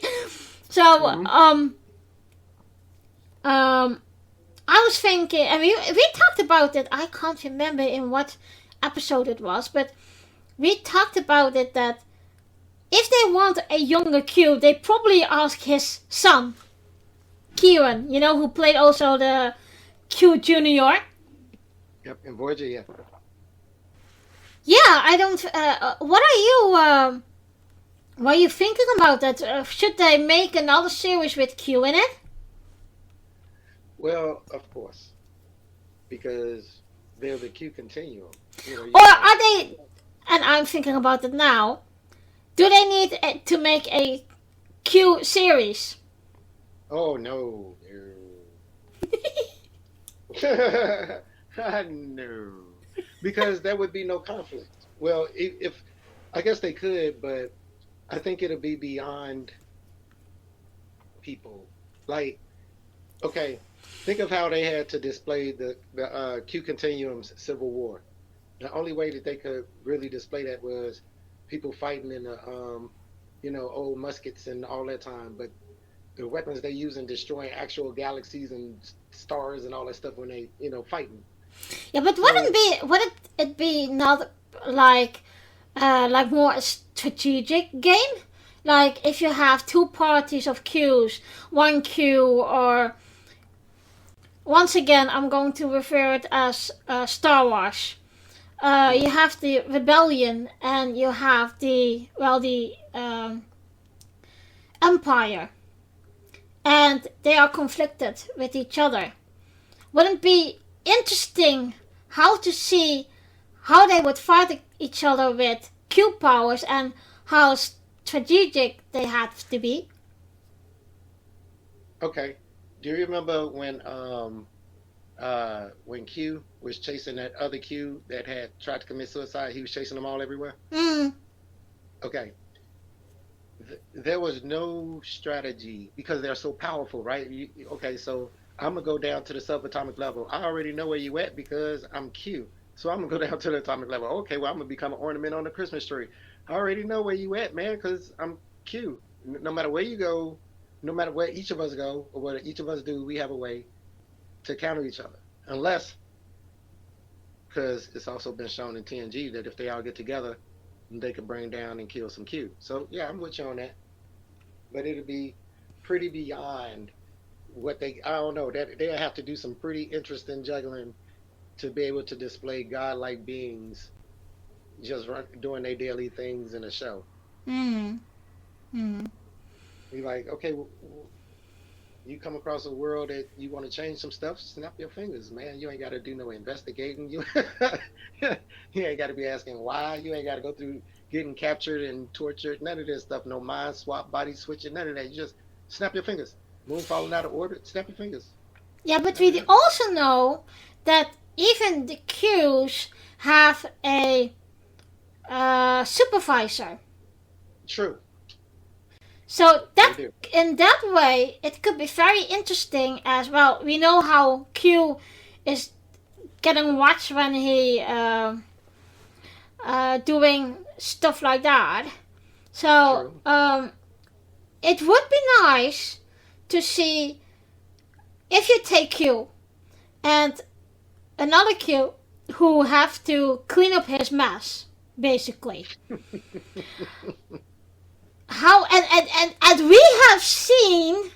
So, I was thinking, and we talked about it. I can't remember in what episode it was, but we talked about it that if they want a younger Q, they probably ask his son, Kieran, who played also the Q Junior. Yep, and Voyager, yeah. Yeah, I don't. What are you thinking about that? Should they make another series with Q in it? Well, of course, because they're the Q continuum. Or are they? And I'm thinking about it now. Do they need to make a Q series? Oh no. No, because there would be no conflict. Well, if I guess they could, but I think it'll be beyond people. Like, okay, think of how they had to display the Q Continuum's Civil War. The only way that they could really display that was people fighting in the old muskets and all that time, but the weapons they use in destroying actual galaxies and stars and all that stuff when they fighting. Yeah, but would it be not like more a strategic game? Like if you have two parties of Qs, one Q, or once again I'm going to refer it as Star Wars. You have the rebellion and you have the Empire. And they are conflicted with each other. Wouldn't it be interesting how to see how they would fight each other with Q powers and how strategic they have to be? Okay. Do you remember when Q was chasing that other Q that had tried to commit suicide? He was chasing them all everywhere. Okay. There was no strategy because they're so powerful, right? Okay, so I'm gonna go down to the subatomic level. I already know where you at because I'm Q. So I'm gonna go down to the atomic level. Okay, well I'm gonna become an ornament on the Christmas tree. I already know where you at, man, because I'm Q. No matter where you go, no matter where each of us go or what each of us do, we have a way to counter each other. Unless, because it's also been shown in TNG that if they all get together, they can bring down and kill some Q. So yeah, I'm with you on that. But it'll be pretty beyond what I don't know. That they'll have to do some pretty interesting juggling to be able to display godlike beings just doing their daily things in a show. You're like, okay, you come across a world that you want to change some stuff, snap your fingers, man. You ain't got to do no investigating. You ain't got to be asking why. You ain't got to go through getting captured and tortured. None of this stuff. No mind swap, body switching. None of that. You just snap your fingers. Moon falling out of orbit. Snap your fingers. Yeah, but we also know that even the Qs have a supervisor. True. So that in that way, it could be very interesting as well. We know how Q is getting watched when he doing stuff like that. So it would be nice to see if you take Q and another Q who have to clean up his mess, basically. How and we have seen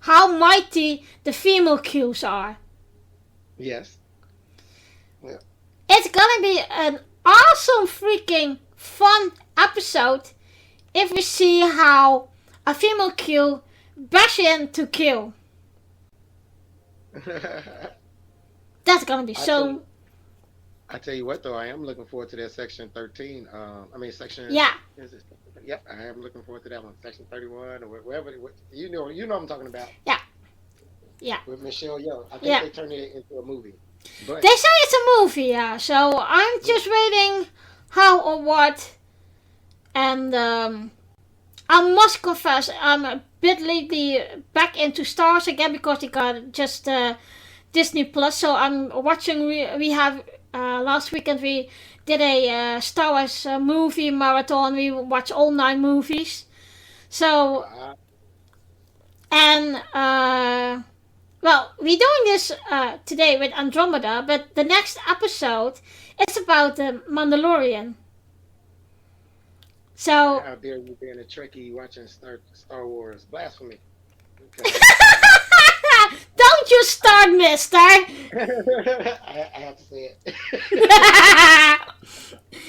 how mighty the female Qs are. Yes. Yeah. It's gonna be an awesome freaking fun episode if we see how a female Q bash into Q. That's gonna be so. I tell you what, though, I am looking forward to that section 13. Section. Yeah. Yep, I am looking forward to that one. Section 31 or wherever. You know what I'm talking about. Yeah. Yeah. With Michelle Yeoh. I think they turned it into a movie. But They say it's a movie, yeah. So I'm yeah, just waiting how or what. And I must confess, I'm a bit lately back into Star Wars again because they got just Disney Plus. So I'm watching. We have last weekend we did a Star Wars movie marathon. We watched all 9 movies. So uh, and well, we're doing this today with Andromeda, but the next episode is about the Mandalorian. So how dare you being a Trekkie watching Star Wars? Blasphemy. Okay. don't you start, mister. I have to say it.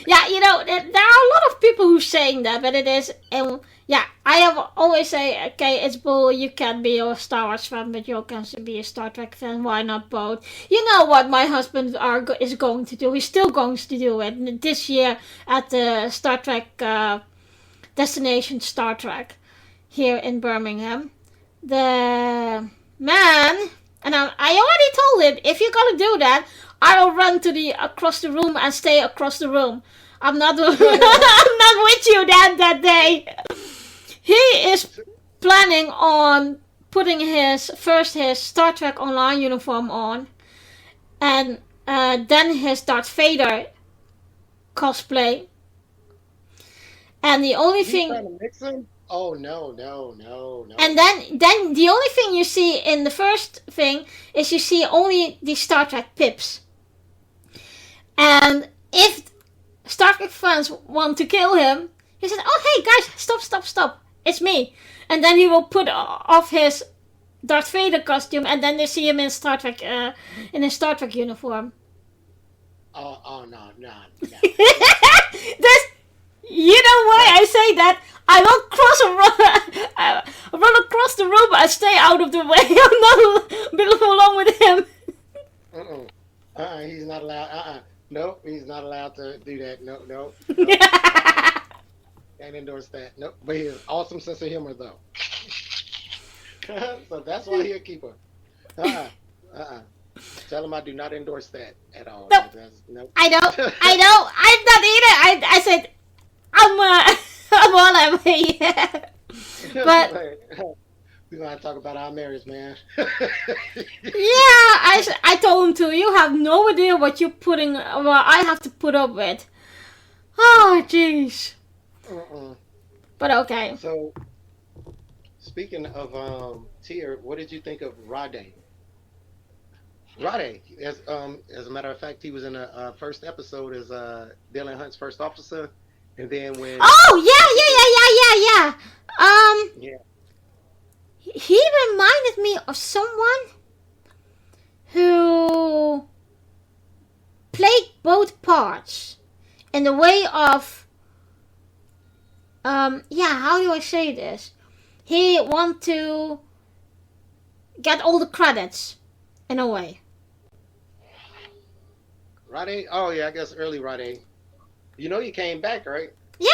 Yeah, there are a lot of people who saying that, but it is, yeah, I have always say, okay, it's bull. You can be a Star Wars fan, but you can be a Star Trek fan. Why not both? You know what my husband is going to do? He's still going to do it this year at the Star Trek destination Star Trek here in Birmingham. The man, and I already told him, if you're gonna do that, I'll run to the across the room and stay across the room. I'm not I'm not with you that day. He is planning on putting his Star Trek Online uniform on, and then his Darth Vader cosplay. And the only You thing, trying to mix them? Oh no, no, no, and no. then the only thing you see in the first thing is you see only the Star Trek pips. And if Star Trek fans want to kill him, he said, "Oh hey guys, stop! It's me." And then he will put off his Darth Vader costume, and then they see him in Star Trek, in his Star Trek uniform. Oh no, no, no. This, you know why That I say that? I will run across the room and stay out of the way. I'm not along with him. uh-uh. He's not allowed. Nope, he's not allowed to do that. No, no, no. Can't endorse that. Nope. But he has awesome sense of humor though. So that's why he'll keep her. Uh-uh. Uh-uh. Tell him I do not endorse that at all. No, Nope. I don't. I'm not either. I said I'm I'm all I'm here. But We're gonna talk about our marriage, man. yeah, I told him to. You have no idea what you're putting. Well, I have to put up with. Oh, jeez. Uh-uh. But okay. So speaking of Tier, what did you think of Rade? Rade, as a matter of fact, he was in the first episode as Dylan Hunt's first officer, and then when Oh yeah. yeah, He reminded me of someone who played both parts in the way of yeah. How do I say this? He want to get all the credits in a way. Rade, oh yeah, I guess early Rade. You know he came back, right? Yeah.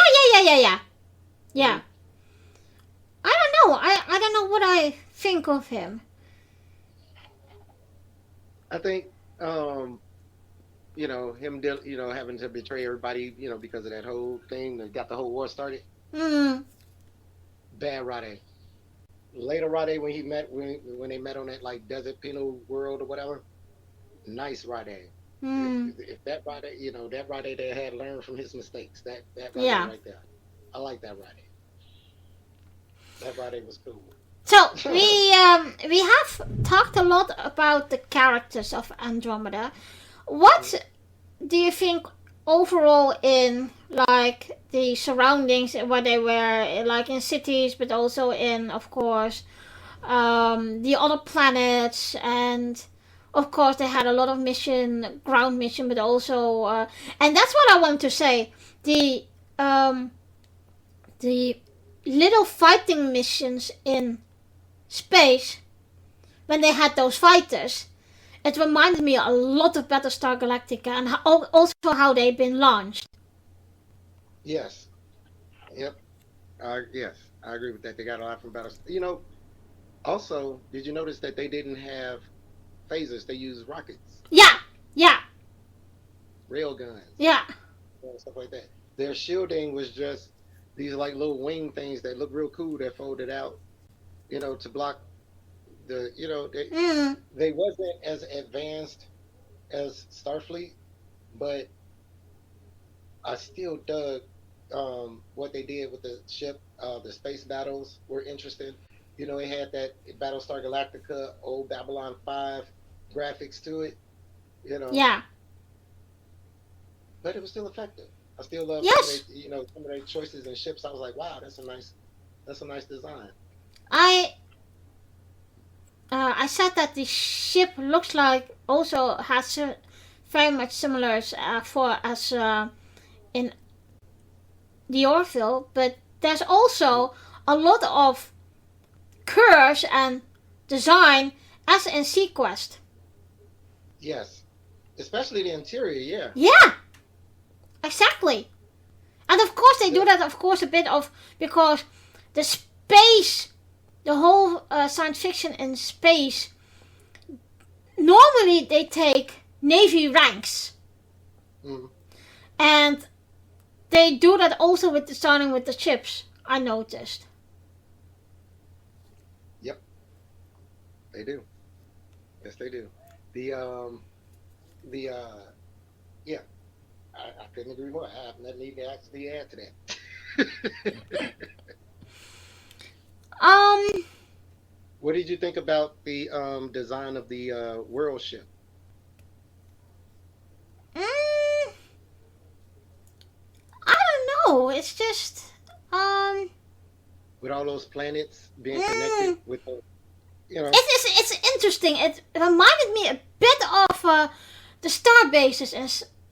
Hmm. Yeah. I don't know. I don't know what I think of him. I think having to betray everybody, because of that whole thing that got the whole war started. Hmm. Bad Rade. Later Rade when they met on that like desert penal world or whatever. Nice Rade. Hmm. If that Rade, that Rade that had learned from his mistakes. That Rade Yeah. right there. I like that Rade. That Rade was cool. So we have talked a lot about the characters of Andromeda. What do you think overall in like the surroundings where they were like in cities, but also in of course the other planets, and of course they had a lot of ground mission, but also and that's what I want to say. Um, the little fighting missions in space when they had those fighters, it reminded me a lot of Battlestar Galactica and also how they've been launched. Yes. Yep. Yes. I agree with that. They got a lot from battles. Also, did you notice that they didn't have phasers? They used rockets. Yeah, Yeah, rail guns, yeah, stuff like that. Their shielding was just these like little wing things that look real cool that folded out, to block mm, they wasn't as advanced as Starfleet, but I still dug what they did with the ship. The space battles were interesting. It had that Battlestar Galactica, old Babylon 5 graphics to it, you know, yeah. but it was still effective. I still love Yes, some of their choices in ships. I was like, wow, that's a nice design. I I said that the ship looks like also has very much similar as in the Orville, but there's Mm. also a lot of curves and design as in Sequest. Yes, especially the interior. Yeah, Yeah, exactly. And of course they do the, that. Of course a bit of because the space, the whole science fiction in space. Normally they take navy ranks, mm, and they do that also with designing with the ships. I noticed. yep, they do. Yes, they do. The the yeah, I couldn't agree more. I have nothing to actually add to that. Um, What did you think about the design of the world ship mm, I don't know. It's just um, with all those planets being connected mm, with the, it's interesting. It reminded me a bit of the star bases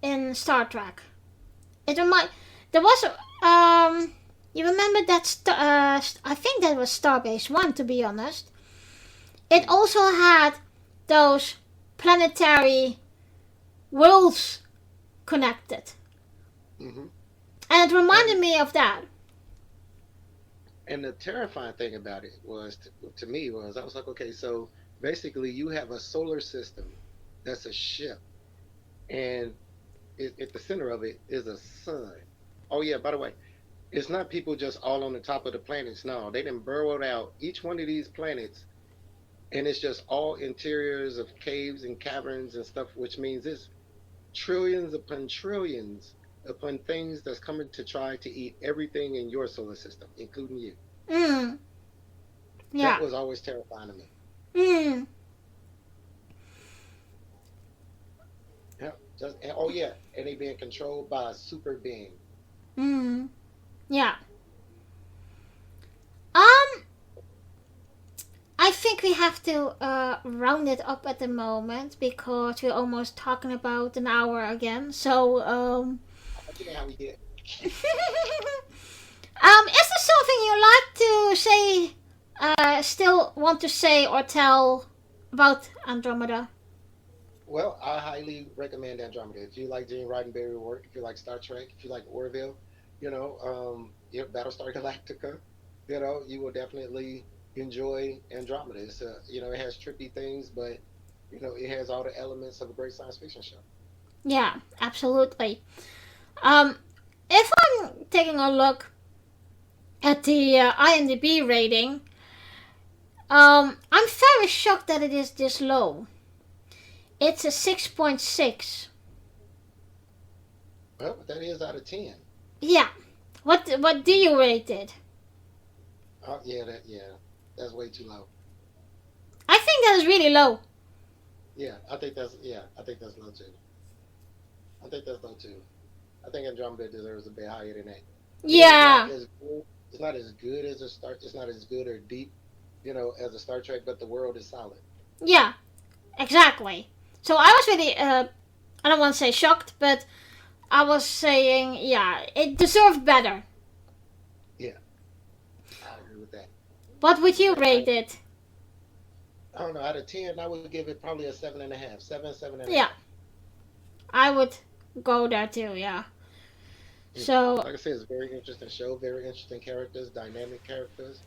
in Star Trek. It remind there was you remember that I think that was Starbase One, to be honest. It mm, also had those planetary worlds connected, hmm and it reminded and me of that. and the terrifying thing about it was to me was I was like, okay, so basically you have a solar system that's a ship, and at the center of it is a sun. Oh yeah, by the way, it's not people just all on the top of the planets. No, they done burrowed out each one of these planets, and it's just all interiors of caves and caverns and stuff, which means it's trillions upon trillions upon things that's coming to try to eat everything in your solar system, including you. Mm, That yeah. was always terrifying to me. Mm, Yeah, oh yeah, and they being controlled by a super being. mm, yeah. Um, I think we have to round it up at the moment because we're almost talking about an hour again. So You know how we get. Is there something you like to say, still want to say or tell about Andromeda? Well, I highly recommend Andromeda. If you like Gene Roddenberry work, if you like Star Trek, if you like Orville, Battlestar Galactica, you will definitely enjoy Andromeda. It has trippy things, but it has all the elements of a great science fiction show. Yeah, absolutely. Um, if I'm taking a look at the IMDb rating, I'm very shocked that it is this low. It's a 6.6. Well, that is out of 10. Yeah. What do you rate it? That's way too low. I think that is really low. I think that's low too. I think that's low too. I think Andromeda deserves a bit higher than that. It's not Yeah. as good. It's not as good as a Star. It's not as good or deep, as a Star Trek. But the world is solid. Yeah. Exactly. So I was really I don't want to say shocked, but I was saying yeah, it deserved better. Yeah, I agree with that. What would you Yeah, rate it? I don't know. Out of 10, I would give it probably a 7.5. 7, 7.5. Yeah, I would go there too. Yeah. So Like I said, it's a very interesting show. Very interesting characters, dynamic characters.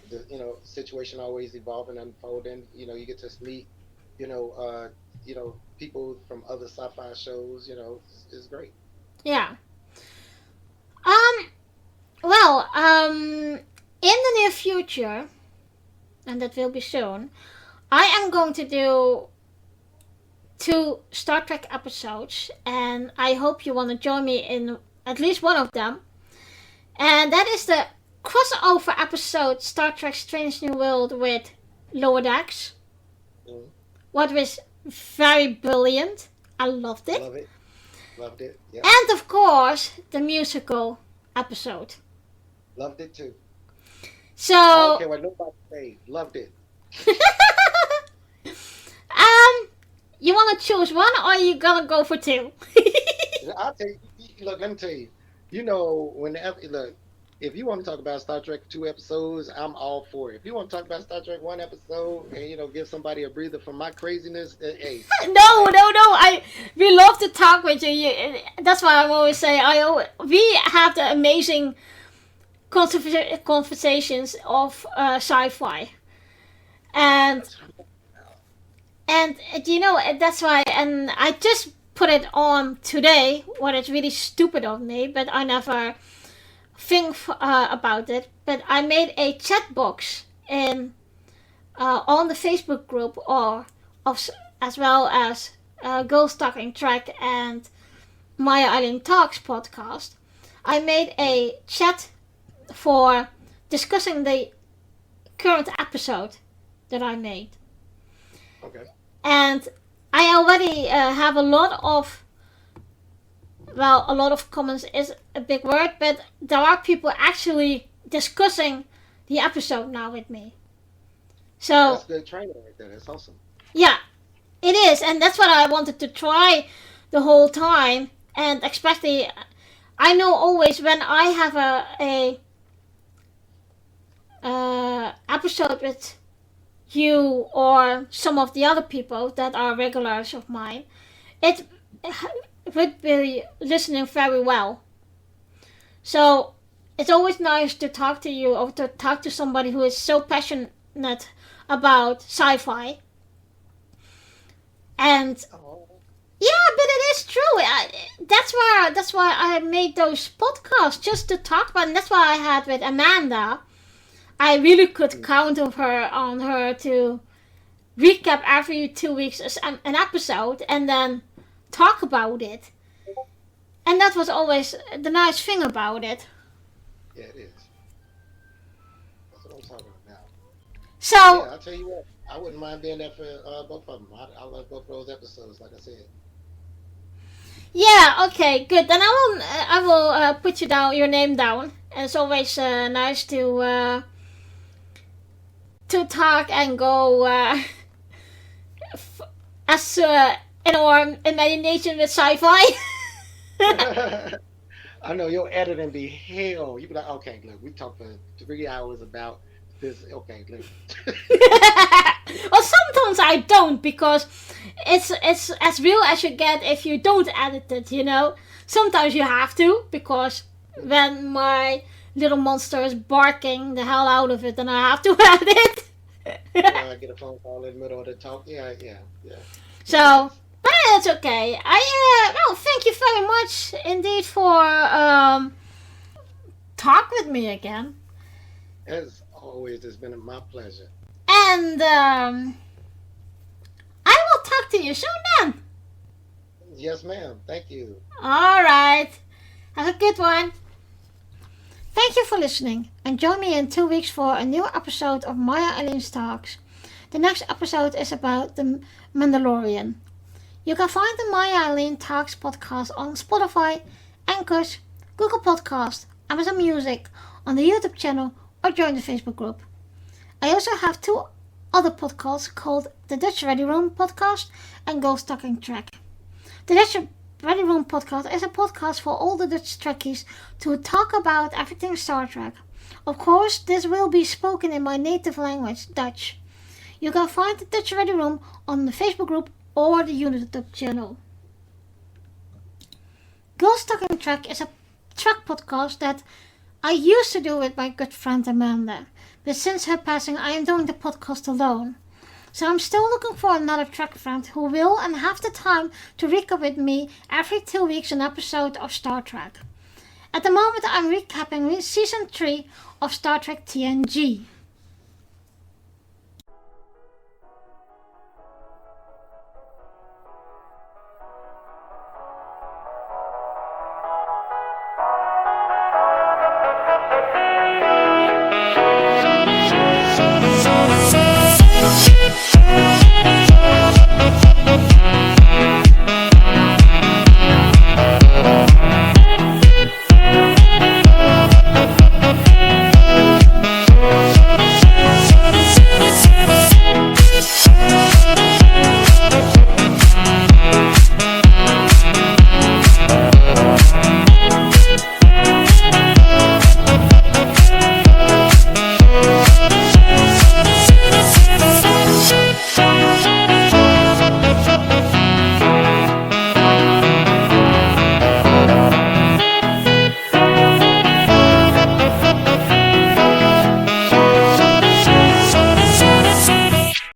The situation always evolving, unfolding. You get to meet, you know, uh, people from other sci-fi shows. Is great. Yeah. Um. Well. In the near future, and that will be soon, I am going to do 2 Star Trek episodes, and I hope you want to join me in at least one of them. And that is the crossover episode Star Trek Strange New World with Lower Decks. Mm. What was very brilliant. I loved it. Loved it. Yeah. And of course, the musical episode. Loved it too. So, I don't care what nobody say. Loved it. you want to choose one, or you gonna go for 2? I'll tell you. Look, let me tell you. If you want to talk about Star Trek 2 episodes, I'm all for it. If you want to talk about Star Trek 1 episode and give somebody a breather from my craziness, hey. No. We love to talk with you. That's why I always say we have the amazing conversations of sci-fi, and that's why. And I just put it on today. What is really stupid of me, but I never think about it. But I made a chat box in on the Facebook group as well as Girls Talking Trek and Maya Eileen Talks podcast. I made a chat for discussing the current episode that I made. Okay. And I already have a lot of comments is a big word, but there are people actually discussing the episode now with me. So that's good training right there. That's awesome. Yeah, it is, and that's what I wanted to try the whole time. And especially, I know always when I have a episode with you or some of the other people that are regulars of mine, it would be listening very well. So it's always nice to talk to you or to talk to somebody who is so passionate about sci-fi. And yeah, but it is true. That's why I made those podcasts, just to talk about. And that's why I had with Amanda. I really could count on her to recap every 2 weeks an episode and then talk about it. And that was always the nice thing about it. Yeah, it is. That's what I'm talking about. So yeah, I'll tell you what. I wouldn't mind being there for both of them. I love both of those episodes, like I said. Yeah, okay, good. Then I will put your name down. And it's always nice to talk and go as in our imagination with sci-fi. I know your editing be hell. You be like, okay, look, we talked for 3 hours about this. Okay, look. Well, sometimes I don't, because it's as real as you get if you don't edit it. Sometimes you have to, because when my little monster is barking the hell out of it, then I have to edit. I get a phone call in the middle of the talk. Yeah. So, but it's okay. Thank you very much indeed for talk with me again. As always, it's been my pleasure. And I will talk to you soon then. Yes, ma'am. Thank you. All right. Have a good one. Thank you for listening, and join me in 2 weeks for a new episode of Maya Eileen's Talks. The next episode is about the Mandalorian. You can find the Maya Eileen Talks podcast on Spotify, Anchors, Google Podcast, Amazon Music, on the YouTube channel, or join the Facebook group. I also have 2 other podcasts called the Dutch Ready Room podcast and Girls Talking Trek. The Dutch Ready Room podcast is a podcast for all the Dutch Trekkies to talk about everything Star Trek. Of course, this will be spoken in my native language, Dutch. You can find the Dutch Ready Room on the Facebook group or the YouTube channel. Girls Talking Trek is a Trek podcast that I used to do with my good friend Amanda, but since her passing I am doing the podcast alone. so I'm still looking for another Trek friend who will and have the time to recap with me every 2 weeks an episode of Star Trek. At the moment I'm recapping season 3 of Star Trek TNG.